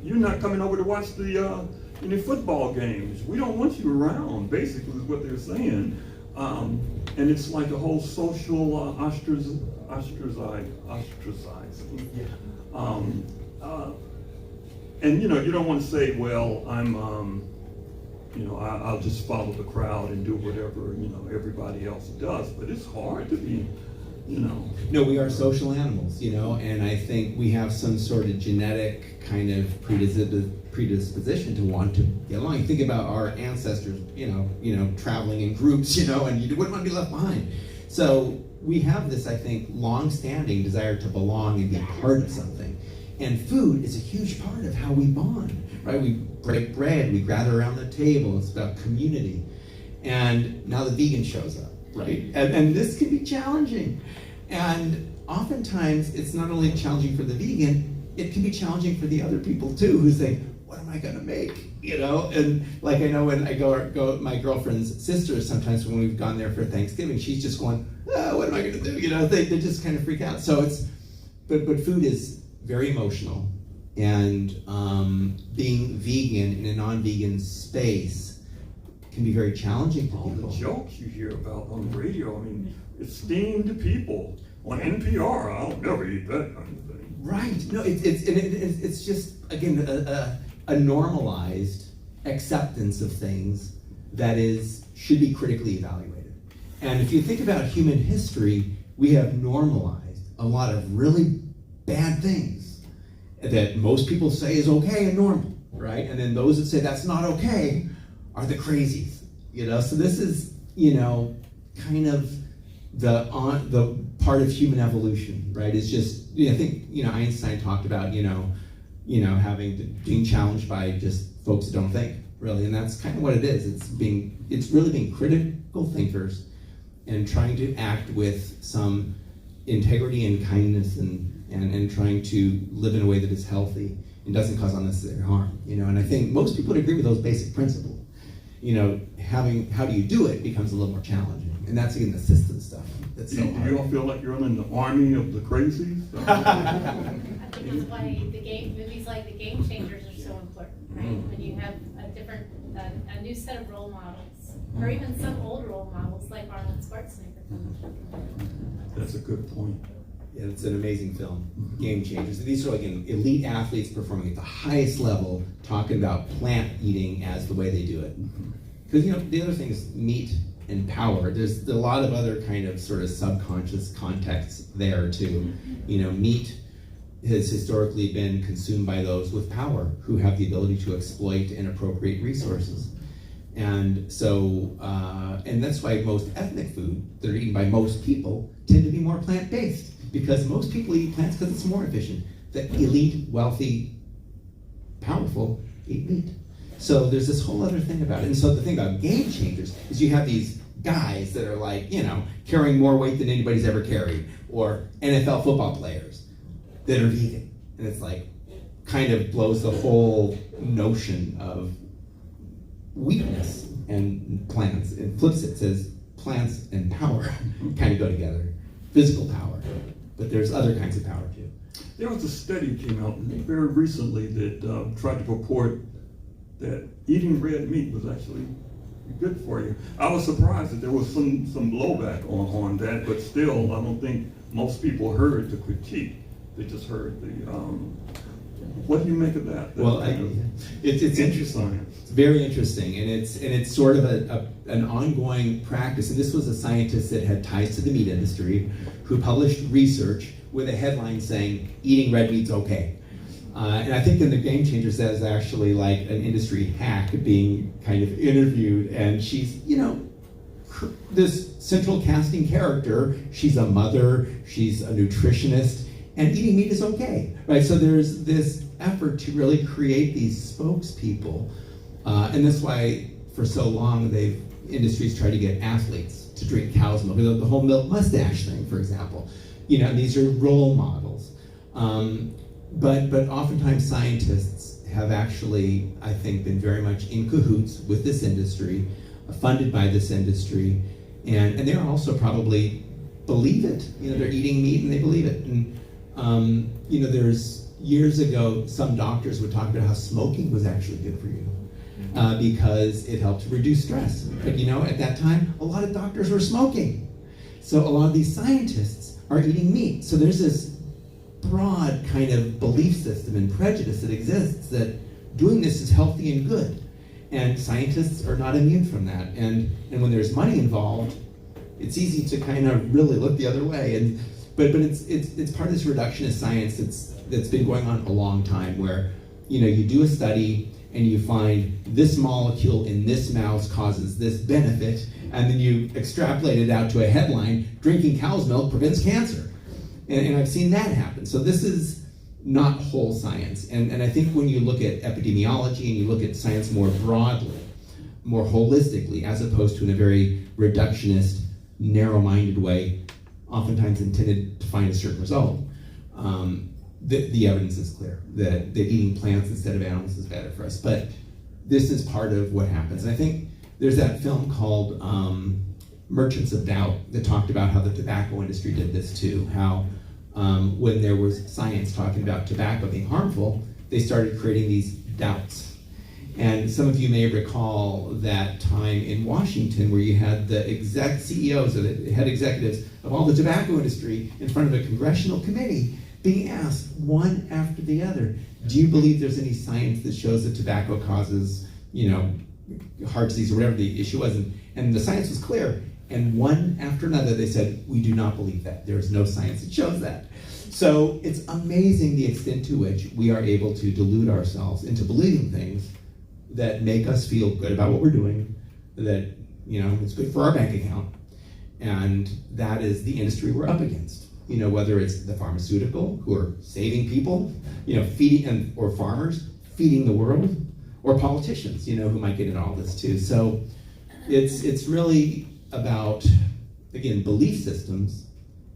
you're not coming over to watch the any football games. We don't want you around, basically, is what they're saying. And it's like a whole social ostracizing. And you don't want to say, well, I'll just follow the crowd and do whatever everybody else does. But it's hard to be, No, we are social animals, and I think we have some sort of genetic kind of predisposition to want to get along. You think about our ancestors, traveling in groups, and you wouldn't want to be left behind. So we have this, I think, long-standing desire to belong and be part of something. And food is a huge part of how we bond, right? We break bread, we gather around the table, it's about community. And now the vegan shows up, right? And this can be challenging. And oftentimes, it's not only challenging for the vegan, it can be challenging for the other people too, who say, what am I gonna make? And like I know when I go my girlfriend's sister, sometimes when we've gone there for Thanksgiving, she's just going, what am I gonna do? They just kind of freak out. So but food is very emotional, and being vegan in a non-vegan space can be very challenging for all people. The jokes you hear about on the radio, esteemed people on NPR, I'll never eat that kind of thing. Right. No, it's just, again, a normalized acceptance of things that should be critically evaluated. And if you think about human history, we have normalized a lot of really bad things that most people say is okay and normal, right? And then those that say that's not okay are the crazies, So this is, kind of the part of human evolution, right? It's just, I think, Einstein talked about, being challenged by just folks that don't think, really, and that's kind of what it is. It's really being critical thinkers and trying to act with some integrity and kindness and trying to live in a way that is healthy and doesn't cause unnecessary harm, and I think most people would agree with those basic principles. How do you do it becomes a little more challenging, and that's again the system stuff that's so hard. You don't feel like you're in the army of the crazies? I think that's why movies like The Game Changers are so important, right? When you have a new set of role models, or even some old role models like Arnold Schwarzenegger. That's a good point. Yeah, it's an amazing film, Game Changers. These are, again, elite athletes performing at the highest level, talking about plant eating as the way they do it. Because, the other thing is meat and power. There's a lot of other kind of sort of subconscious contexts there, too. Meat has historically been consumed by those with power who have the ability to exploit and appropriate resources. And so, and that's why most ethnic food that are eaten by most people tend to be more plant-based, because most people eat plants because it's more efficient. The elite, wealthy, powerful eat meat. So there's this whole other thing about it. And so the thing about Game Changers is you have these guys that are like, carrying more weight than anybody's ever carried, or NFL football players that are vegan. And it's like, kind of blows the whole notion of weakness and plants. It flips it, says plants and power kind of go together. Physical power, but there's other kinds of power too. There was a study that came out very recently that tried to purport that eating red meat was actually good for you. I was surprised that there was some blowback on that, but still, I don't think most people heard the critique. They just heard the. What do you make of that? Well, it's interesting. It's very interesting, and it's sort of an ongoing practice. And this was a scientist that had ties to the meat industry, who published research with a headline saying eating red meat's okay. And I think in the Game Changers, that is actually like an industry hack being kind of interviewed, and she's this central casting character. She's a mother. She's a nutritionist. And eating meat is okay, right? So there's this effort to really create these spokespeople, and that's why for so long industries try to get athletes to drink cow's milk. The whole milk mustache thing, for example, these are role models. But oftentimes scientists have actually, I think, been very much in cahoots with this industry, funded by this industry, and they also probably believe it. You know, they're eating meat and they believe it. And you know, there's years ago, some doctors would talk about how smoking was actually good for you because it helped to reduce stress. But you know, at that time, a lot of doctors were smoking. So a lot of these scientists are eating meat. So there's this broad kind of belief system and prejudice that exists that doing this is healthy and good. And scientists are not immune from that. And when there's money involved, it's easy to kind of really look the other way. But it's part of this reductionist science that's been going on a long time, where you know, you do a study and you find this molecule in this mouse causes this benefit, and then you extrapolate it out to a headline: drinking cow's milk prevents cancer. And I've seen that happen. So this is not whole science. And I think when you look at epidemiology and you look at science more broadly, more holistically, as opposed to in a very reductionist, narrow-minded way, oftentimes intended to find a certain result, the evidence is clear that eating plants instead of animals is better for us. But this is part of what happens. And I think there's that film called Merchants of Doubt that talked about how the tobacco industry did this too, how when there was science talking about tobacco being harmful, they started creating these doubts. And some of you may recall that time in Washington where you had the CEOs or the head executives of all the tobacco industry in front of a congressional committee being asked one after the other, do you believe there's any science that shows that tobacco causes, you know, heart disease or whatever the issue was? And the science was clear. And one after another, they said, we do not believe that. There is no science that shows that. So it's amazing the extent to which we are able to delude ourselves into believing things that make us feel good about what we're doing, that, you know, it's good for our bank account. And that is the industry we're up against. You know, whether it's the pharmaceutical, who are saving people, you know, feeding, or farmers feeding the world, or politicians, you know, who might get into all this too. So it's really about, again, belief systems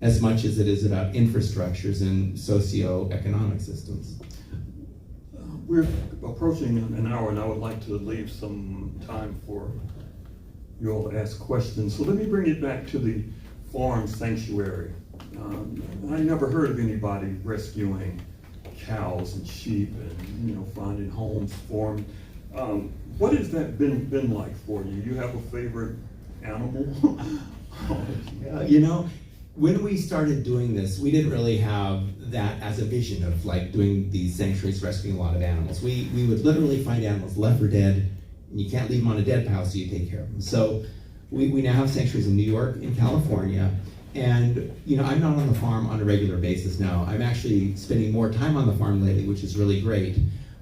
as much as it is about infrastructures and socio-economic systems. We're approaching an hour, and I would like to leave some time for you all to ask questions. So let me bring it back to the farm sanctuary. I never heard of anybody rescuing cows and sheep and, you know, finding homes for them. What has that been like for you? You have a favorite animal? You know, when we started doing this, we didn't really have that as a vision of like doing these sanctuaries, rescuing a lot of animals. We would literally find animals left for dead, and you can't leave them on a dead pile, so you take care of them. So we now have sanctuaries in New York, in California, and you know, I'm not on the farm on a regular basis now. I'm actually spending more time on the farm lately, which is really great.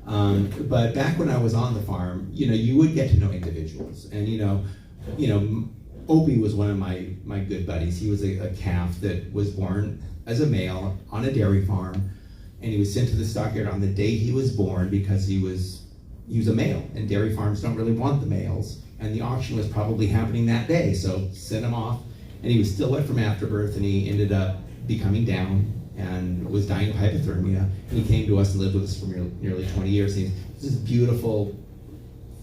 But back when I was on the farm, you know, you would get to know individuals, and you know, Opie was one of my good buddies. He was a calf that was born as a male on a dairy farm, and he was sent to the stockyard on the day he was born because he was a male, and dairy farms don't really want the males, and the auction was probably happening that day, so sent him off, and he was still wet from afterbirth, and he ended up becoming down and was dying of hypothermia, and he came to us and lived with us for nearly 20 years. And he's this beautiful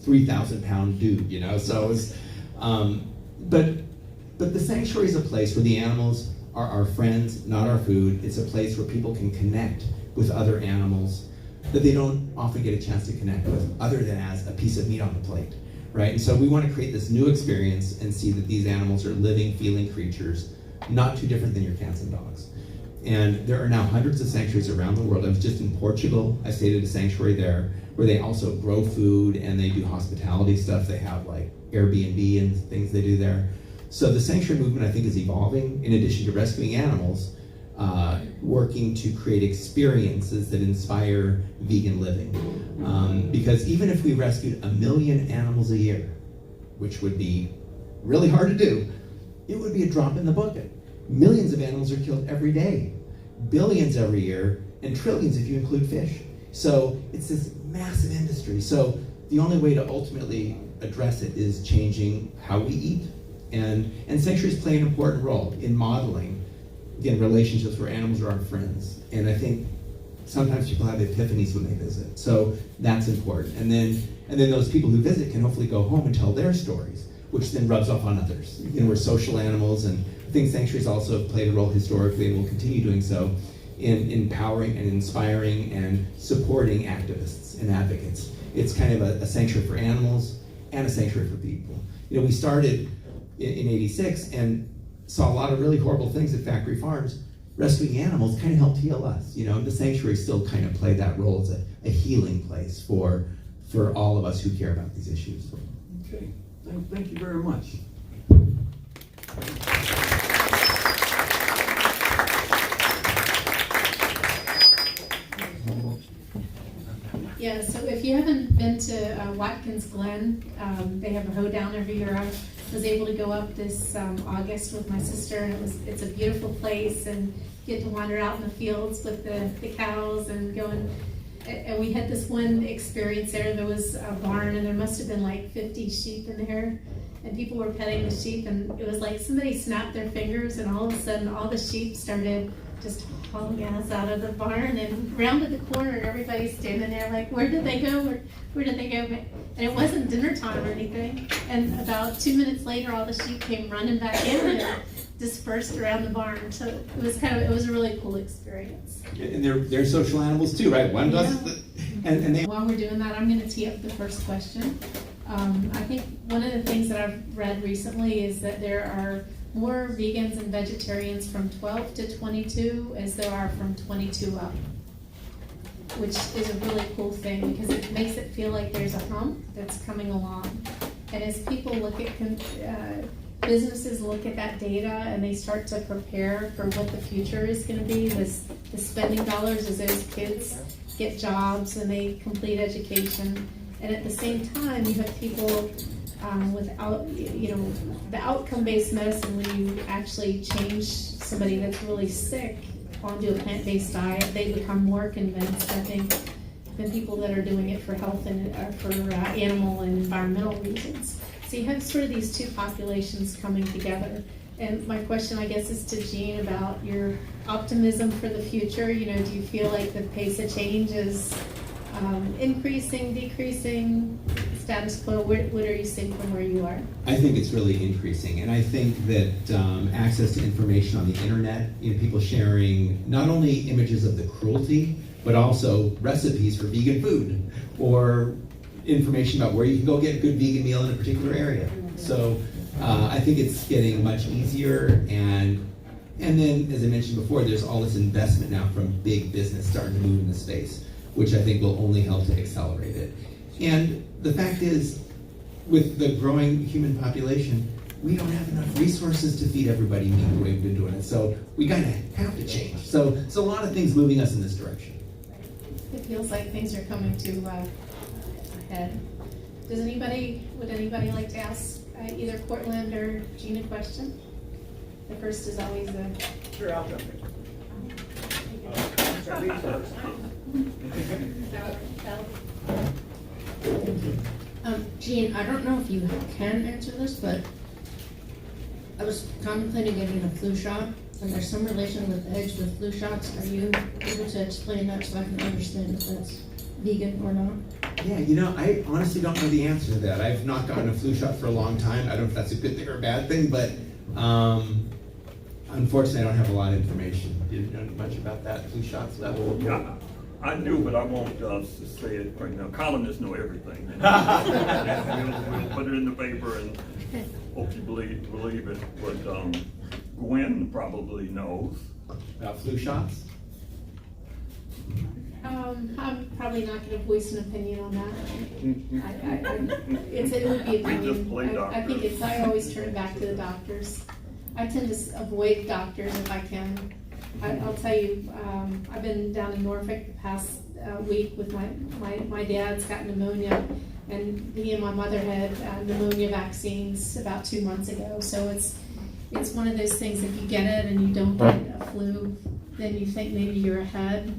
3,000-pound dude, you know, so it was, but the sanctuary is a place where the animals are our friends, not our food. It's a place where people can connect with other animals that they don't often get a chance to connect with, other than as a piece of meat on the plate, right? And so we want to create this new experience and see that these animals are living, feeling creatures, not too different than your cats and dogs. And there are now hundreds of sanctuaries around the world. I was just in Portugal. I stayed at a sanctuary there where they also grow food and they do hospitality stuff. They have like Airbnb and things they do there. So the sanctuary movement, I think, is evolving, in addition to rescuing animals, working to create experiences that inspire vegan living. Because even if we rescued 1 million animals a year, which would be really hard to do, it would be a drop in the bucket. Millions of animals are killed every day, billions every year, and trillions if you include fish. So it's this massive industry. So the only way to ultimately address it is changing how we eat. And sanctuaries play an important role in modeling, again, relationships where animals are our friends. And I think sometimes people have epiphanies when they visit. So that's important. And then those people who visit can hopefully go home and tell their stories, which then rubs off on others. You know, we're social animals, and I think sanctuaries also have played a role historically and will continue doing so in empowering and inspiring and supporting activists and advocates. It's kind of a sanctuary for animals and a sanctuary for people. You know, we started in 86 and saw a lot of really horrible things at factory farms. Rescuing animals kind of helped heal us. You know, the sanctuary still kind of played that role as a healing place for all of us who care about these issues. Okay, thank you very much. Yeah, so if you haven't been to Watkins Glen, they have a hoedown every year. I was able to go up this August with my sister, and it's a beautiful place, and get to wander out in the fields with the cows and going. And we had this one experience there. There was a barn, and there must have been like 50 sheep in there, and people were petting the sheep, and it was like somebody snapped their fingers, and all of a sudden all the sheep started just hauling ass out of the barn and rounded the corner, and everybody's standing there like, where did they go? Where did they go? And it wasn't dinner time or anything. And about 2 minutes later, all the sheep came running back in and dispersed around the barn. So it was a really cool experience. And they're social animals too, right? One does, and they. While we're doing that, I'm going to tee up the first question. I think one of the things that I've read recently is that there are more vegans and vegetarians from 12 to 22 as there are from 22 up, which is a really cool thing because it makes it feel like there's a hump that's coming along. And as people look at, businesses look at that data and they start to prepare for what the future is going to be, the spending dollars as those kids get jobs and they complete education. And at the same time, you have people without, the outcome-based medicine, when you actually change somebody that's really sick onto a plant-based diet, they become more convinced, I think, than people that are doing it for health and for animal and environmental reasons. So you have sort of these two populations coming together. And my question, I guess, is to Jean about your optimism for the future. You know, do you feel like the pace of change is increasing, decreasing, status quo? What are you seeing from where you are? I think it's really increasing, and I think that access to information on the internet, people sharing not only images of the cruelty, but also recipes for vegan food, or information about where you can go get a good vegan meal in a particular area. So I think it's getting much easier, and then, as I mentioned before, there's all this investment now from big business starting to move in the space, which I think will only help to accelerate it. And the fact is, with the growing human population, we don't have enough resources to feed everybody meat the way we've been doing it. So we kind of have to change. So it's a lot of things moving us in this direction. It feels like things are coming to ahead. Would anybody like to ask either Courtland or Jean a question? The first is always a... Sure, I'll jump in. Sorry, me first. Jean, I don't know if you can answer this, but I was contemplating getting a flu shot, and there's some relation with eggs with flu shots. Are you able to explain that so I can understand if that's vegan or not? Yeah, I honestly don't know the answer to that. I've not gotten a flu shot for a long time. I don't know if that's a good thing or a bad thing, but unfortunately I don't have a lot of information. You know much about that flu shot stuff? Yeah, I do, but I won't say it right now. Columnists know everything. We'll put it in the paper and hope you believe it. But Gwen probably knows. About flu shots? I'm probably not going to voice an opinion on that. It would be We just opinion. play I think I always turn it back to the doctors. I tend to avoid doctors if I can. I'll tell you, I've been down in Norfolk the past week with my dad's got pneumonia, and he and my mother had pneumonia vaccines about 2 months ago. So it's one of those things, if you get it and you don't get a flu, then you think maybe you're ahead.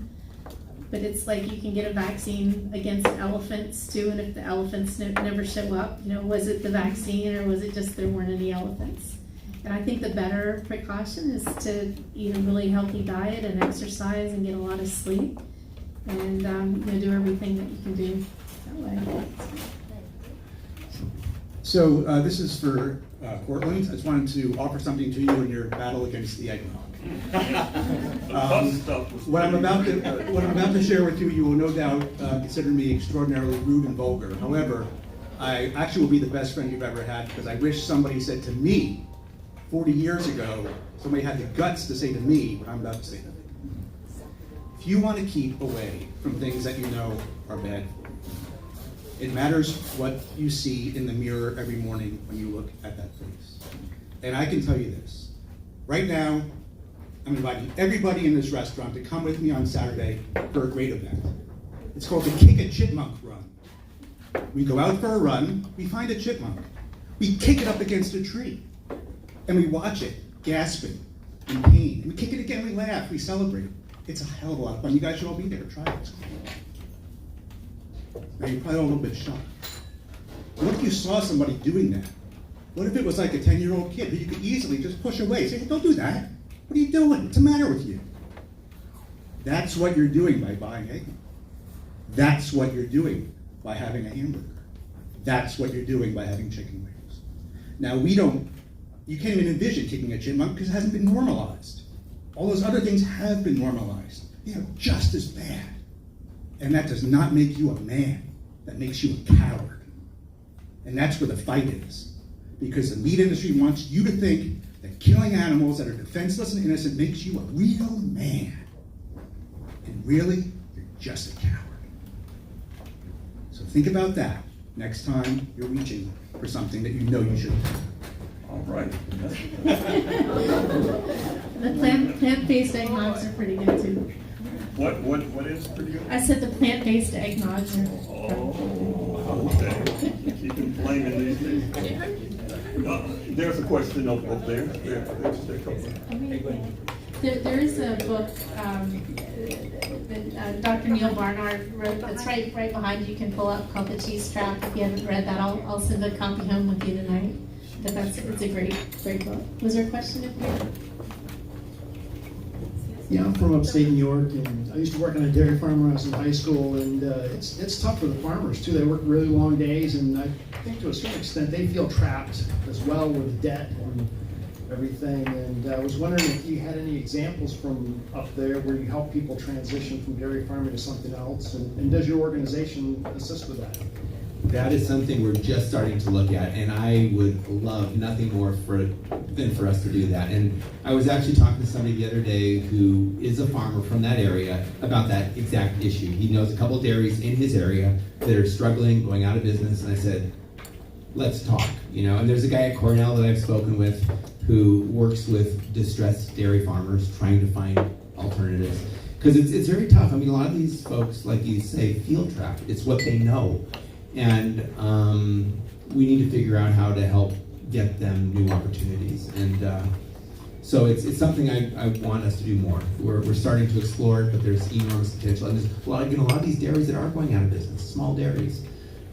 But it's like you can get a vaccine against elephants too, and if the elephants never show up, was it the vaccine or was it just there weren't any elephants? And I think the better precaution is to eat a really healthy diet and exercise and get a lot of sleep. and do everything that you can do that way. So this is for Courtland. I just wanted to offer something to you in your battle against the eggnog. What I'm about to share with you, you will no doubt consider me extraordinarily rude and vulgar. However, I actually will be the best friend you've ever had, because I wish somebody said to me 40 years ago, somebody had the guts to say to me what I'm about to say to them. If you want to keep away from things that you know are bad for you, it matters what you see in the mirror every morning when you look at that face. And I can tell you this. Right now, I'm inviting everybody in this restaurant to come with me on Saturday for a great event. It's called the Kick a Chipmunk Run. We go out for a run, we find a chipmunk, we kick it up against a tree, and we watch it gasping in pain. And we kick it again, we laugh, we celebrate. It's a hell of a lot of fun. You guys should all be there. Try it. Now you're probably all a little bit shocked. What if you saw somebody doing that? What if it was like a 10-year-old kid who you could easily just push away? Say, hey, don't do that. What are you doing? What's the matter with you? That's what you're doing by buying eggnog. That's what you're doing by having a hamburger. That's what you're doing by having chicken wings. Now you can't even envision kicking a chipmunk because it hasn't been normalized. All those other things have been normalized. They are just as bad. And that does not make you a man. That makes you a coward. And that's where the fight is. Because the meat industry wants you to think that killing animals that are defenseless and innocent makes you a real man. And really, you're just a coward. So think about that next time you're reaching for something that you know you shouldn't. All right. The plant-based eggnogs are pretty good too. What is pretty good? I said the plant-based eggnogs are. Oh, okay. Keep inflaming these things. There's a question up there. There is a book that Dr. Neil Barnard wrote that's right behind you. You can pull up, called The Cheese Trap. If you haven't read that, I'll send a copy home with you tonight. But it's a great book. Was there a question up here? Yeah, I'm from upstate New York, and I used to work on a dairy farm when I was in high school, and it's tough for the farmers too. They work really long days, and I think to a certain extent they feel trapped as well with debt and everything. And I was wondering if you had any examples from up there where you help people transition from dairy farming to something else, and does your organization assist with that? That is something we're just starting to look at, and I would love nothing more than for us to do that. And I was actually talking to somebody the other day who is a farmer from that area about that exact issue. He knows a couple of dairies in his area that are struggling, going out of business, and I said, let's talk, And there's a guy at Cornell that I've spoken with who works with distressed dairy farmers trying to find alternatives. Because it's very tough. I mean, a lot of these folks, like you say, feel trapped. It's what they know. And we need to figure out how to help get them new opportunities. And so it's something I want us to do more. We're starting to explore it, but there's enormous potential. And there's a lot of these dairies that are going out of business, small dairies.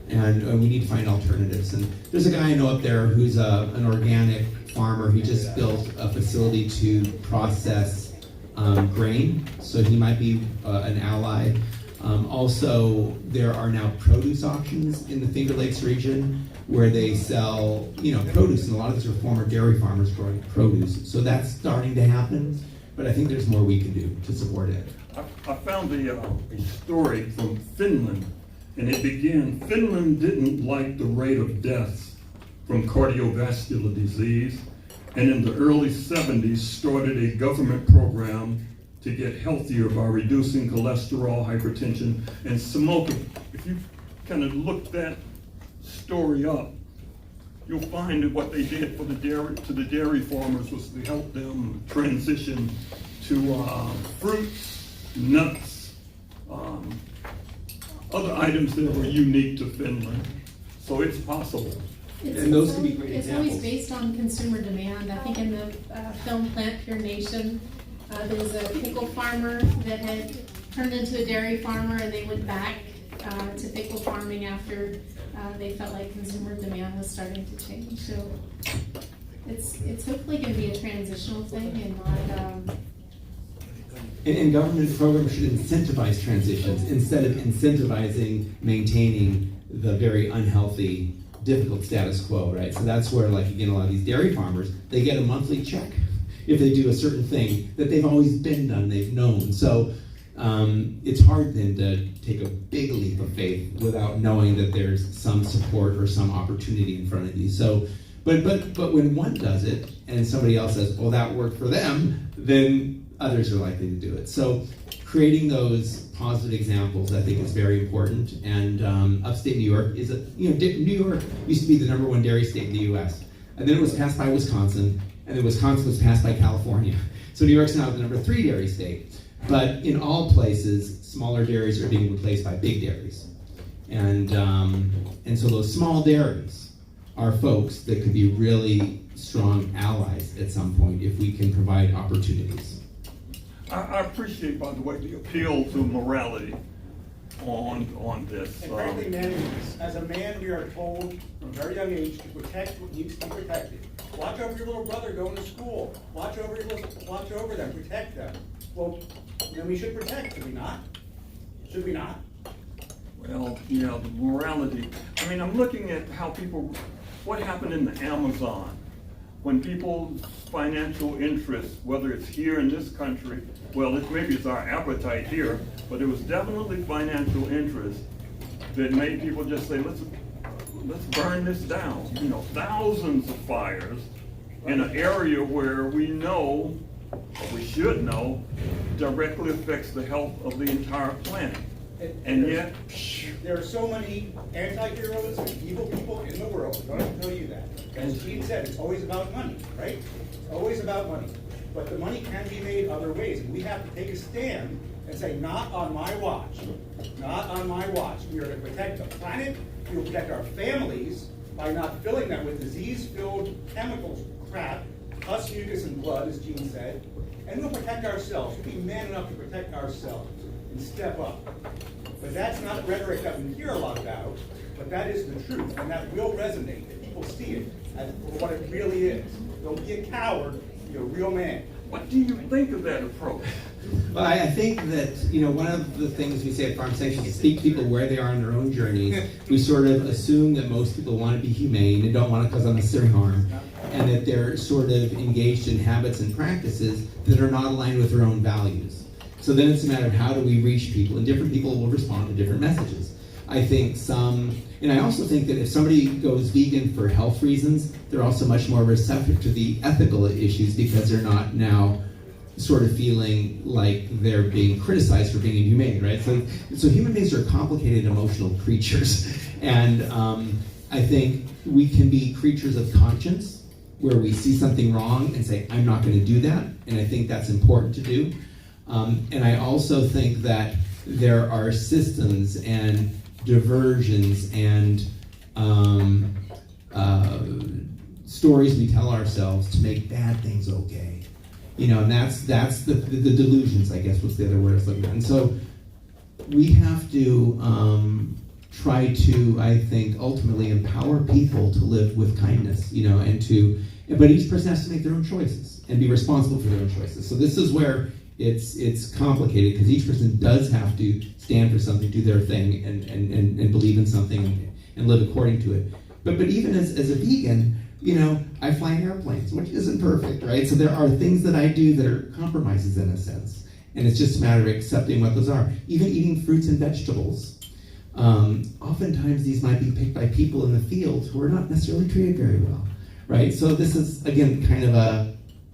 And we need to find alternatives. And there's a guy I know up there who's an organic farmer. He just built a facility to process grain, so he might be an ally. Also, there are now produce auctions in the Finger Lakes region where they sell, produce, and a lot of these are former dairy farmers growing produce. So that's starting to happen, but I think there's more we can do to support it. I found a story from Finland, and it began, Finland didn't like the rate of deaths from cardiovascular disease, and in the early 70s started a government program to get healthier by reducing cholesterol, hypertension, and smoking. If you kind of look that story up, you'll find that what they did for the dairy farmers was to help them transition to fruits, nuts, other items that were unique to Finland. So it's possible. And those can be great It's examples. always based on consumer demand. I think in the film Plant Pure Nation, there was a pickle farmer that had turned into a dairy farmer, and they went back to pickle farming after they felt like consumer demand was starting to change. So it's hopefully going to be a transitional thing and not And government programs should incentivize transitions instead of incentivizing maintaining the very unhealthy, difficult status quo, right? So that's where, like, again, a lot of these dairy farmers, they get a monthly check if they do a certain thing that they've always been done, they've known. So it's hard then to take a big leap of faith without knowing that there's some support or some opportunity in front of you. So, but when one does it and somebody else says, well, that worked for them, then others are likely to do it. So creating those positive examples, I think, is very important. And upstate New York is New York used to be the #1 dairy state in the U.S. And then it was passed by Wisconsin, and then Wisconsin was passed by California. So New York's now the #3 dairy state. But in all places, smaller dairies are being replaced by big dairies. And so those small dairies are folks that could be really strong allies at some point if we can provide opportunities. I appreciate, by the way, the appeal to morality on this. And frankly, men, as a man, we are told from a very young age to protect what needs to be protected. Watch over your little brother going to school. Watch over them, protect them. Well, then we should protect, should we not? Should we not? Well, the morality. I mean, I'm looking at what happened in the Amazon when people's financial interests, whether it's here in this country, well, maybe it's our appetite here, but it was definitely financial interest that made people just say, let's burn this down. Thousands of fires in an area where we know, or we should know, directly affects the health of the entire planet. And yet, there are so many anti-heroes and evil people in the world. I don't have to tell you that. As Gene said, it's always about money, right? It's always about money. But the money can be made other ways. And we have to take a stand and say, not on my watch. Not on my watch. We are going to protect the planet. We will protect our families by not filling them with disease-filled chemicals, crap, pus, mucus, and blood, as Gene said. And we'll protect ourselves. We'll be man enough to protect ourselves and step up. But that's not rhetoric that we hear a lot about, but that is the truth, and that will resonate, that people see it as what it really is. Don't be a coward, be a real man. what do you think of that approach? Well, I think that, one of the things we say at Farm Sanctuary is speak people where they are on their own journeys. We sort of assume that most people want to be humane and don't want to cause unnecessary harm, and that they're sort of engaged in habits and practices that are not aligned with their own values. So then it's a matter of how do we reach people, and different people will respond to different messages. I think and I also think that if somebody goes vegan for health reasons, they're also much more receptive to the ethical issues because they're not now sort of feeling like they're being criticized for being inhumane, right? So human beings are complicated, emotional creatures, and I think we can be creatures of conscience, where we see something wrong and say, I'm not going to do that, and I think that's important to do. And I also think that there are systems and diversions and stories we tell ourselves to make bad things okay. And that's the delusions, I guess, was the other word I was looking at. And so we have to try to, I think, ultimately empower people to live with kindness, but each person has to make their own choices and be responsible for their own choices. So this is where it's complicated, because each person does have to stand for something, do their thing, and believe in something and live according to it. But even as a vegan, I fly in airplanes, which isn't perfect, right? So there are things that I do that are compromises in a sense, and it's just a matter of accepting what those are. Even eating fruits and vegetables, oftentimes these might be picked by people in the field who are not necessarily treated very well, right? So this is, again, kind of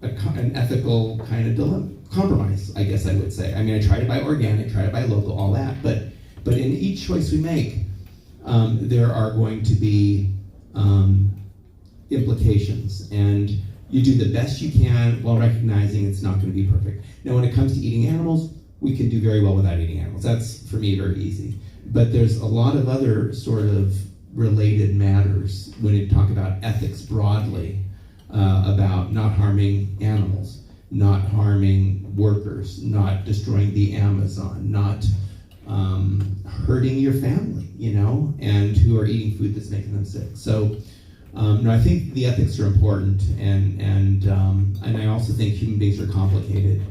an ethical kind of dilemma. Compromise, I guess I would say. I mean, I try to buy organic, try to buy local, all that, but in each choice we make, there are going to be implications, and you do the best you can while recognizing it's not going to be perfect. Now, when it comes to eating animals, we can do very well without eating animals. That's, for me, very easy. But there's a lot of other sort of related matters when you talk about ethics broadly, about not harming animals, not harming workers, not destroying the Amazon, not hurting your family, and who are eating food that's making them sick. So, I think the ethics are important, and I also think human beings are complicated,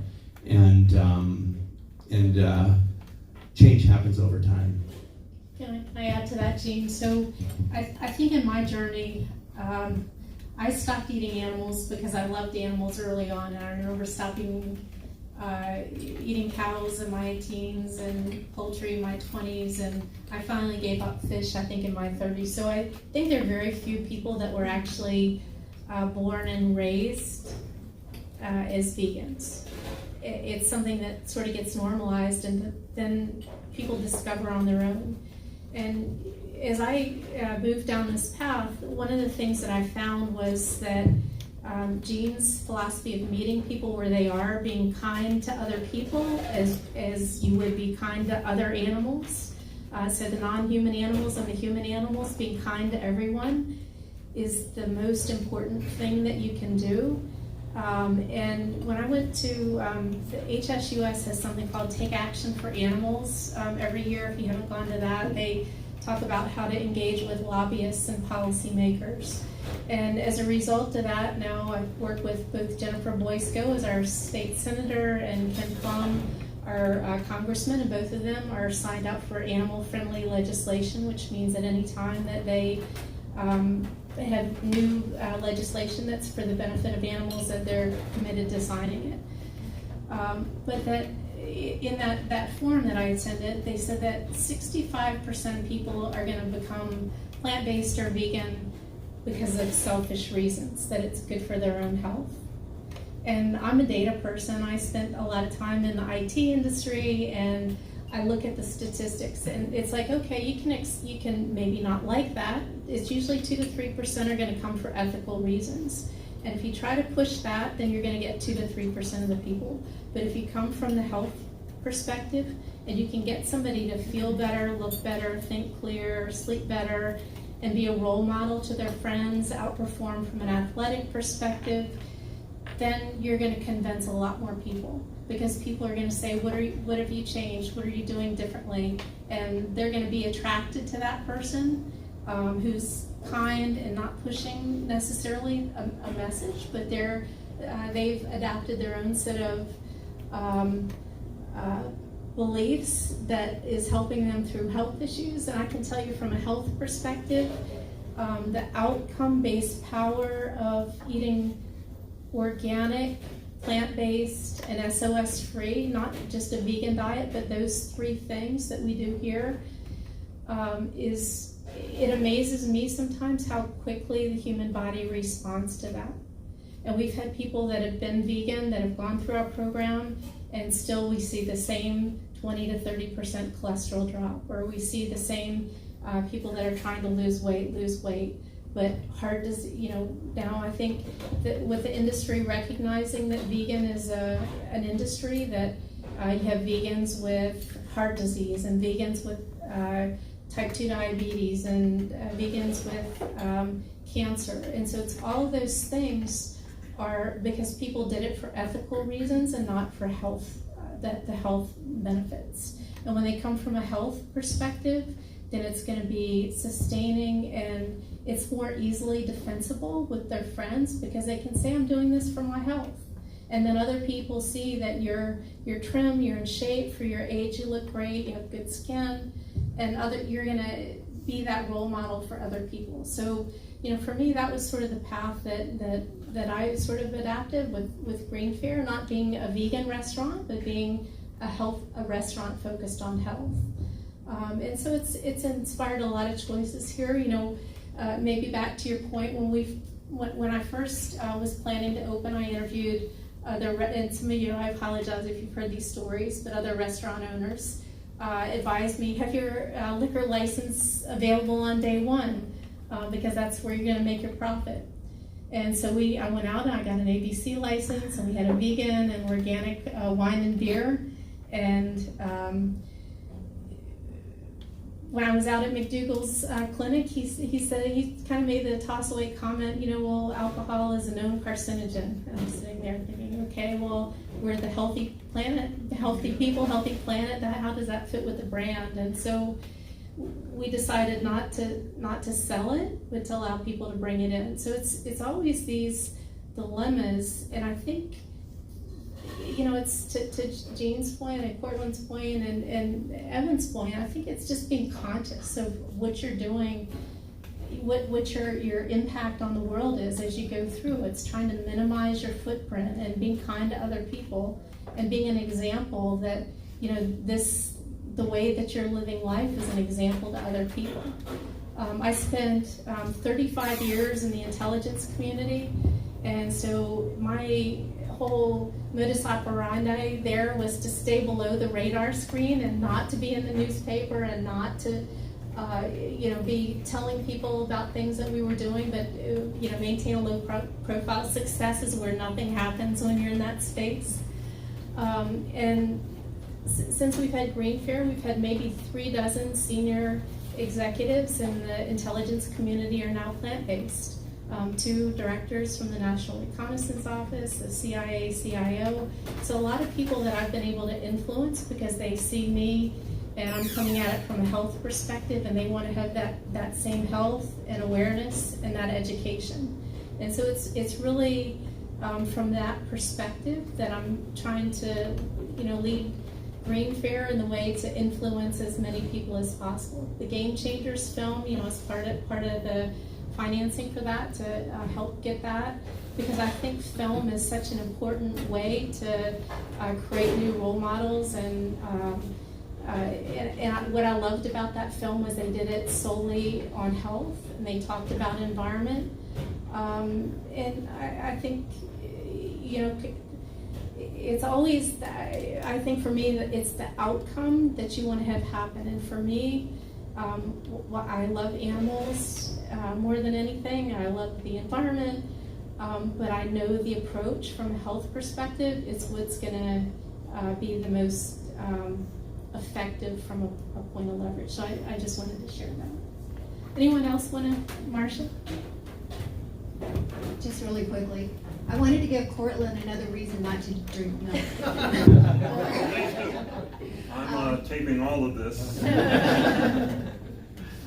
and change happens over time. Can I add to that, Jean? So I think in my journey, I stopped eating animals because I loved animals early on, and I remember stopping eating cows in my teens and poultry in my 20s, and I finally gave up fish, I think, in my 30s. So I think there are very few people that were actually born and raised as vegans. It's something that sort of gets normalized, and then people discover on their own. And as I moved down this path, one of the things that I found was that Jean's philosophy of meeting people where they are, being kind to other people as you would be kind to other animals, so the non-human animals and the human animals, being kind to everyone is the most important thing that you can do. And when I went to the HSUS has something called Take Action for Animals every year. If you haven't gone to that, they talk about how to engage with lobbyists and policymakers. And as a result of that, now I work with both Jennifer Boysko as our state senator and Ken Plum, our congressman, and both of them are signed up for animal-friendly legislation, which means at any time that they have new legislation that's for the benefit of animals, that they're committed to signing it. But that in that forum that I attended, they said that 65% of people are going to become plant-based or vegan because of selfish reasons, that it's good for their own health. And I'm a data person. I spent a lot of time in the IT industry, and I look at the statistics, and it's like, okay, you can maybe not like that. It's usually 2 to 3% are going to come for ethical reasons. And if you try to push that, then you're going to get 2 to 3% of the people. But if you come from the health perspective, and you can get somebody to feel better, look better, think clear, sleep better, and be a role model to their friends, outperform from an athletic perspective, then you're going to convince a lot more people, because people are going to say, what have you changed? What are you doing differently? And they're going to be attracted to that person who's kind and not pushing necessarily a message, but they've adapted their own set of beliefs that is helping them through health issues. And I can tell you from a health perspective, the outcome-based power of eating organic, plant-based, and SOS-free, not just a vegan diet, but those 3 things that we do here, it amazes me sometimes how quickly the human body responds to that. And we've had people that have been vegan, that have gone through our program, and still we see the same 20 to 30% cholesterol drop, or we see the same people that are trying to lose weight. But heart disease, now I think that with the industry recognizing that vegan is an industry, that you have vegans with heart disease, and vegans with type 2 diabetes, and vegans with cancer. And so it's all of those things are because people did it for ethical reasons and not for health, the health benefits. And when they come from a health perspective, then it's going to be sustaining, and it's more easily defensible with their friends, because they can say, I'm doing this for my health. And then other people see that you're trim, you're in shape, for your age you look great, you have good skin, and you're going to be that role model for other people. So, for me, that was sort of the path that I sort of adapted with Green Fare, not being a vegan restaurant, but being a restaurant focused on health. And so it's inspired a lot of choices here. Maybe back to your point, when I first was planning to open, I interviewed and some of you, I apologize if you've heard these stories, but other restaurant owners advised me, have your liquor license available on day one, because that's where you're going to make your profit. And so I went out and I got an ABC license, and we had a vegan and organic wine and beer. And when I was out at McDougall's clinic, he said, he kind of made the toss-away comment, well, alcohol is a known carcinogen. And I'm sitting there thinking, okay, well, we're the healthy planet, the healthy people, healthy planet. How does that fit with the brand? And so we decided not to sell it, but to allow people to bring it in. So it's always these dilemmas, and I think you know, it's to Jean's point and Courtland's point and Evan's point, I think it's just being conscious of what you're doing, what your impact on the world is as you go through. It's trying to minimize your footprint and being kind to other people and being an example that, you know, the way that you're living life is an example to other people. I spent 35 years in the intelligence community, and so my whole modus operandi there was to stay below the radar screen and not to be in the newspaper and not to be telling people about things that we were doing, but maintain a low profile. Success is where nothing happens when you're in that space. And since we've had Green Fair, we've had maybe 36 senior executives in the intelligence community are now plant-based. 2 directors from the National Reconnaissance Office, the CIA, CIO. So a lot of people that I've been able to influence because they see me and I'm coming at it from a health perspective, and they want to have that same health and awareness and that education. And so it's really from that perspective that I'm trying to lead Green Fair in the way to influence as many people as possible. The Game Changers film, is part of the financing for that to help get that, because I think film is such an important way to create new role models. And what I loved about that film was they did it solely on health, and they talked about environment. And I think, it's always, I think for me, that it's the outcome that you want to have happen. And for me, I love animals more than anything. I love the environment, but I know the approach from a health perspective is what's going to be the most effective from a point of leverage. So I just wanted to share that. Anyone else want to, Marcia? Just really quickly, I wanted to give Courtland another reason not to drink milk. I'm taping all of this.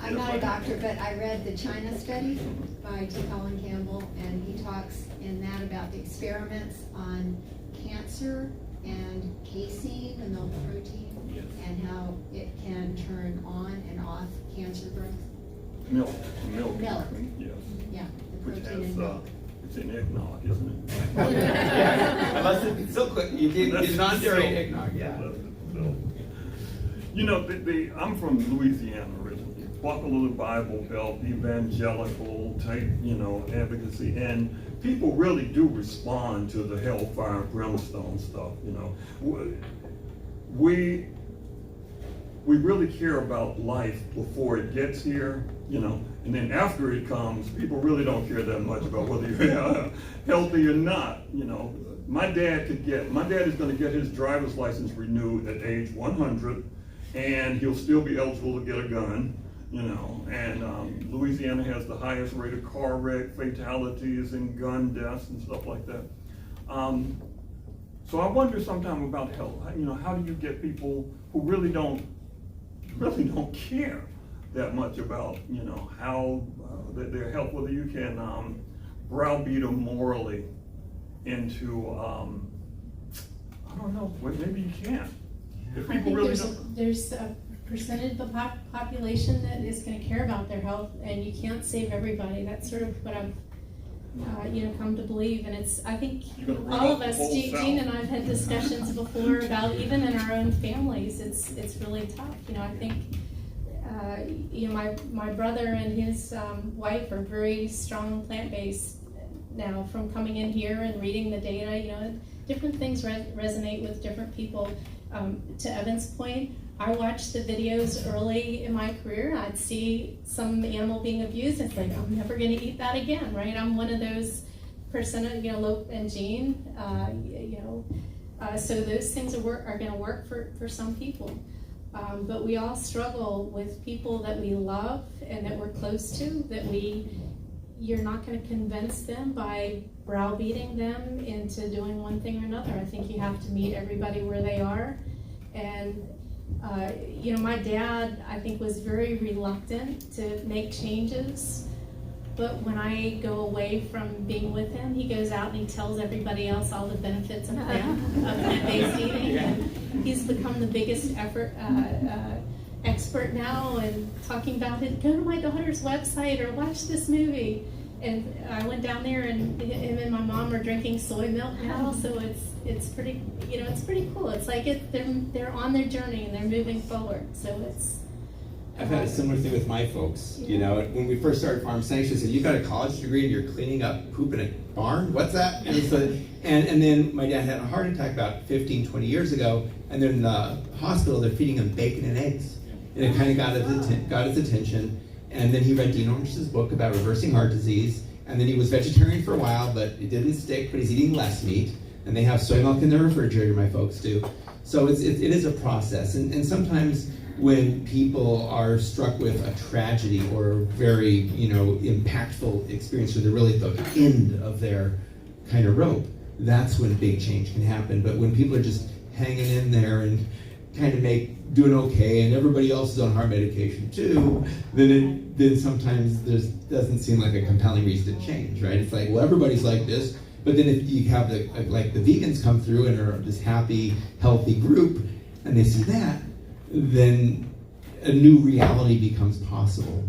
I'm not a doctor, but I read the China study by T. Colin Campbell, and he talks in that about the experiments on cancer and casein, the milk protein, and how it can turn on and off cancer growth. Milk. Milk. Yes. Yeah, the Which protein in has, milk. it's in eggnog, isn't it? Unless it's so quick, you did non-dairy eggnog, yeah. I'm from Louisiana originally. Buckle of the Bible Belt, evangelical type, advocacy, and people really do respond to the hellfire and brimstone stuff. We really care about life before it gets here, and then after it comes, people really don't care that much about whether you're healthy or not. My dad is going to get his driver's license renewed at age 100, and he'll still be eligible to get a gun. And Louisiana has the highest rate of car wreck fatalities and gun deaths and stuff like that. So I wonder sometimes about health. How do you get people who really don't care that much about how their health, whether you can browbeat them morally into I don't know, maybe you can. If people really there's a percentage of the population that is going to care about their health, and you can't save everybody. That's sort of what I've come to believe. And I think all of us, Jean and I have had discussions before about even in our own families, it's really tough. I think my brother and his wife are very strong plant-based now from coming in here and reading the data. Different things resonate with different people. To Evan's point, I watched the videos early in my career. I'd see some animal being abused. It's like, I'm never going to eat that again, right? I'm one of those Lope and Jean, so those things are going to work for some people. But we all struggle with people that we love and that we're close to, that you're not going to convince them by browbeating them into doing one thing or another. I think you have to meet everybody where they are. And my dad, I think, was very reluctant to make changes But when I go away from being with him, he goes out and he tells everybody else all the benefits of plant-based eating. And he's become the biggest expert now and talking about it. Go to my daughter's website or watch this movie. And I went down there, and him and my mom are drinking soy milk now. So it's pretty, it's pretty cool. It's like they're on their journey and they're moving forward. So it's. I've had a similar thing with my folks. When we first started Farm Sanctuary, said, "You got a college degree and you're cleaning up poop in a barn? What's that?" And, and then my dad had a heart attack about 15, 20 years ago, and they're in the hospital. They're feeding him bacon and eggs, and it kind of got his attention. And then he read Dean Ornish's book about reversing heart disease, and then he was vegetarian for a while, but it didn't stick. But he's eating less meat, and they have soy milk in their refrigerator. My folks do. So it is a process, and sometimes when people are struck with a tragedy or a very, impactful experience where they're really at the end of their kind of rope, that's when big change can happen. But when people are just hanging in there and kind of doing okay, and everybody else is on heart medication too, then sometimes there doesn't seem like a compelling reason to change, right? It's like, well, everybody's like this, but then if you have the vegans come through and are this happy, healthy group, and they see that, then a new reality becomes possible.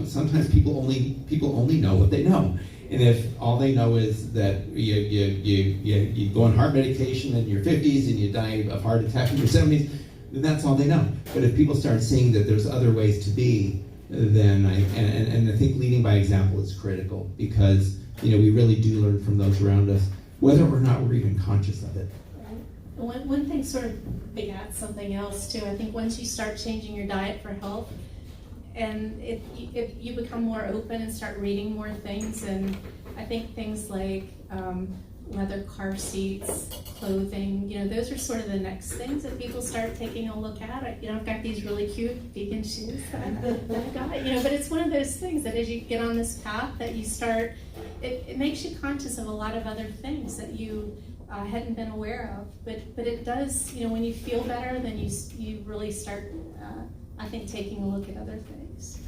Sometimes people only know what they know, and if all they know is that you go on heart medication in your 50s and you die of heart attack in your 70s, then that's all they know. But if people start seeing that there's other ways to be, then I think leading by example is critical, because we really do learn from those around us, whether or not we're even conscious of it. One thing sort of begats something else too. I think once you start changing your diet for health, and if you become more open and start reading more things, and I think things like leather car seats, clothing, those are sort of the next things that people start taking a look at. I've got these really cute vegan shoes that I got, but it's one of those things that as you get on this path that you start, it makes you conscious of a lot of other things that you hadn't been aware of, but it does, when you feel better, then you really start, I think, taking a look at other things.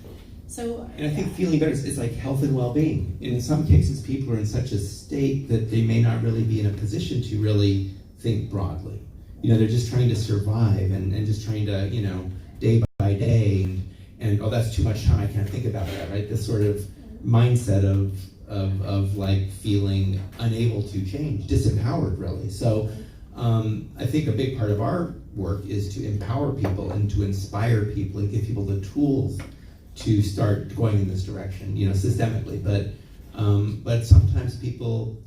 So, and I think feeling better is like health and well-being. And in some cases, people are in such a state that they may not really be in a position to really think broadly. They're just trying to survive and just trying to, day by day, and oh, that's too much time, I can't think about that, right? This sort of mindset of like feeling unable to change, disempowered really. So I think a big part of our work is to empower people and to inspire people and give people the tools to start going in this direction, systemically. But sometimes people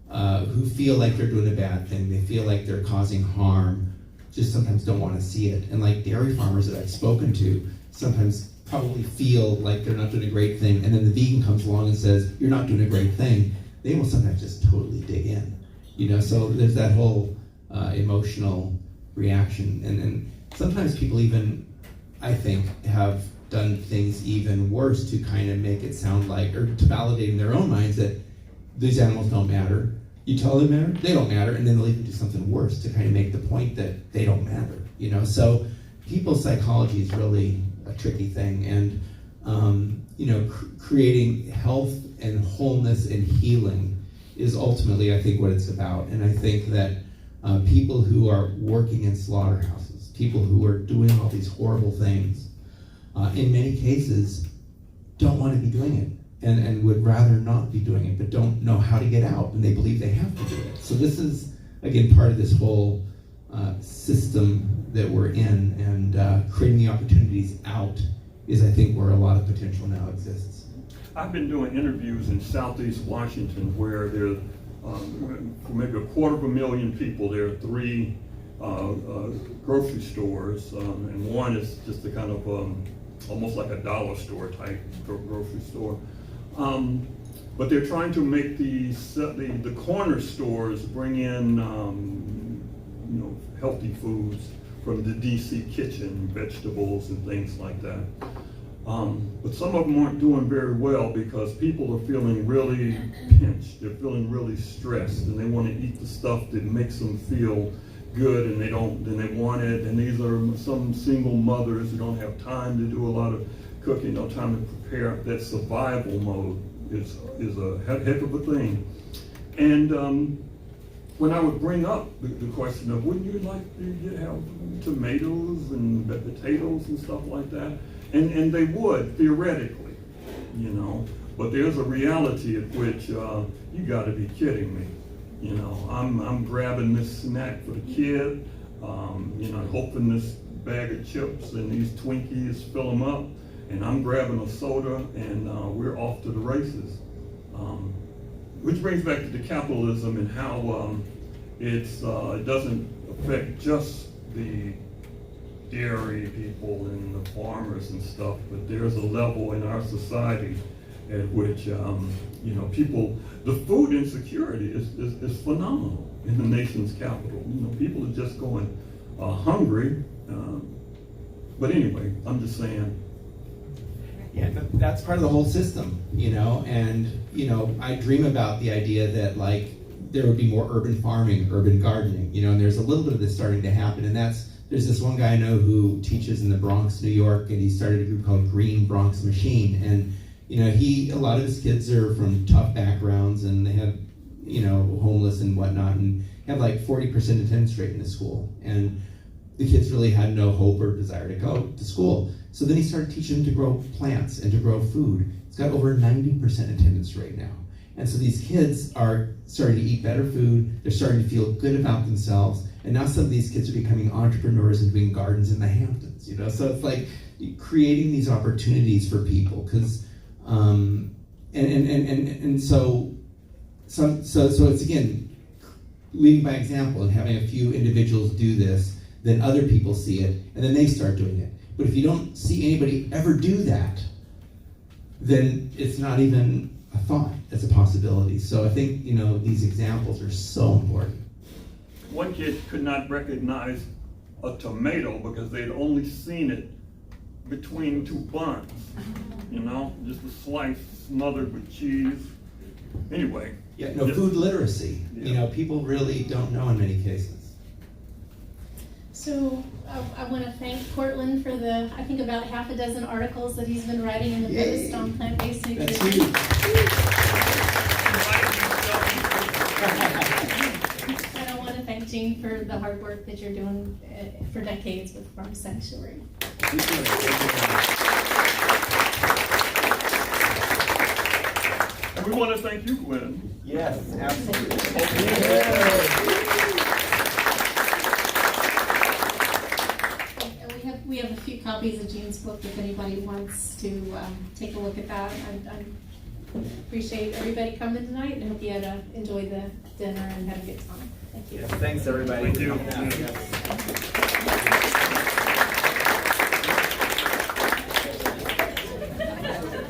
who feel like they're doing a bad thing, they feel like they're causing harm, just sometimes don't want to see it. And like dairy farmers that I've spoken to, sometimes probably feel like they're not doing a great thing, and then the vegan comes along and says, "You're not doing a great thing," they will sometimes just totally dig in. So there's that whole emotional reaction. And sometimes people even, I think, have done things even worse to kind of make it sound like, or to validate in their own minds that these animals don't matter. You tell them they matter, they don't matter, and then they'll even do something worse to kind of make the point that they don't matter. So people's psychology is really a tricky thing, and creating health and wholeness and healing is ultimately, I think, what it's about. And I think that people who are working in slaughterhouses, people who are doing all these horrible things, in many cases don't want to be doing it, and would rather not be doing it, but don't know how to get out, and they believe they have to do it. So this is, again, part of this whole system that we're in, and creating the opportunities out is, I think, where a lot of potential now exists. I've been doing interviews in Southeast Washington where there, for maybe 250,000 people, there are 3 grocery stores, and one is just a kind of almost like a dollar store type grocery store. But they're trying to make the corner stores bring in healthy foods from the DC kitchen, vegetables and things like that. But some of them aren't doing very well because people are feeling really pinched. They're feeling really stressed, and they want to eat the stuff that makes them feel good, and they want it. And these are some single mothers who don't have time to do a lot of cooking, no time to prepare. That survival mode is a heck of a thing. And when I would bring up the question of, wouldn't you like to have tomatoes and potatoes and stuff like that? And they would, theoretically, you know, but there's a reality at which you gotta be kidding me. You know, I'm grabbing this snack for the kid, you know, hoping this bag of chips and these Twinkies fill them up, and I'm grabbing a soda, and we're off to the races. Which brings back to the capitalism and how it doesn't affect just the dairy people and the farmers and stuff, but there's a level in our society at which, you know, people, the food insecurity is phenomenal in the nation's capital. You know, people are just going hungry. But anyway, I'm just saying. Yeah, but that's part of the whole system, you know, and, you know, I dream about the idea that, like, there would be more urban farming, urban gardening, you know, and there's a little bit of this starting to happen, and there's this one guy I know who teaches in the Bronx, New York, and he started a group called Green Bronx Machine, and, you know, a lot of his kids are from tough backgrounds, and they have, you know, homeless and whatnot, and have like 40% attendance rate in the school, and the kids really had no hope or desire to go to school. So then he started teaching them to grow plants and to grow food. It's got over 90% attendance rate now. And so these kids are starting to eat better food, they're starting to feel good about themselves, and now some of these kids are becoming entrepreneurs and doing gardens in the Hamptons, you know? So it's like creating these opportunities for people, because, so it's, again, leading by example and having a few individuals do this, then other people see it, and then they start doing it. But if you don't see anybody ever do that, then it's not even a thought, it's a possibility. So I think, you know, these examples are so important. One kid could not recognize a tomato because they'd only seen it between two buns, you know, just a slice smothered with cheese. Anyway. Yeah, no, food literacy. Yeah. You know, people really don't know in many cases. So I want to thank Courtland for the, I think, about half a dozen articles that he's been writing in the Post on plant-based nutrition. That's huge. And I want to thank Jean for the hard work that you're doing for decades with Farm Sanctuary. And we want to thank you, Gwen. Yes, absolutely. We have a few copies of Jean's book if anybody wants to take a look at that. I appreciate everybody coming tonight, and hope you had enjoyed the dinner and had a good time. Thank you. Thanks, everybody. Thank you.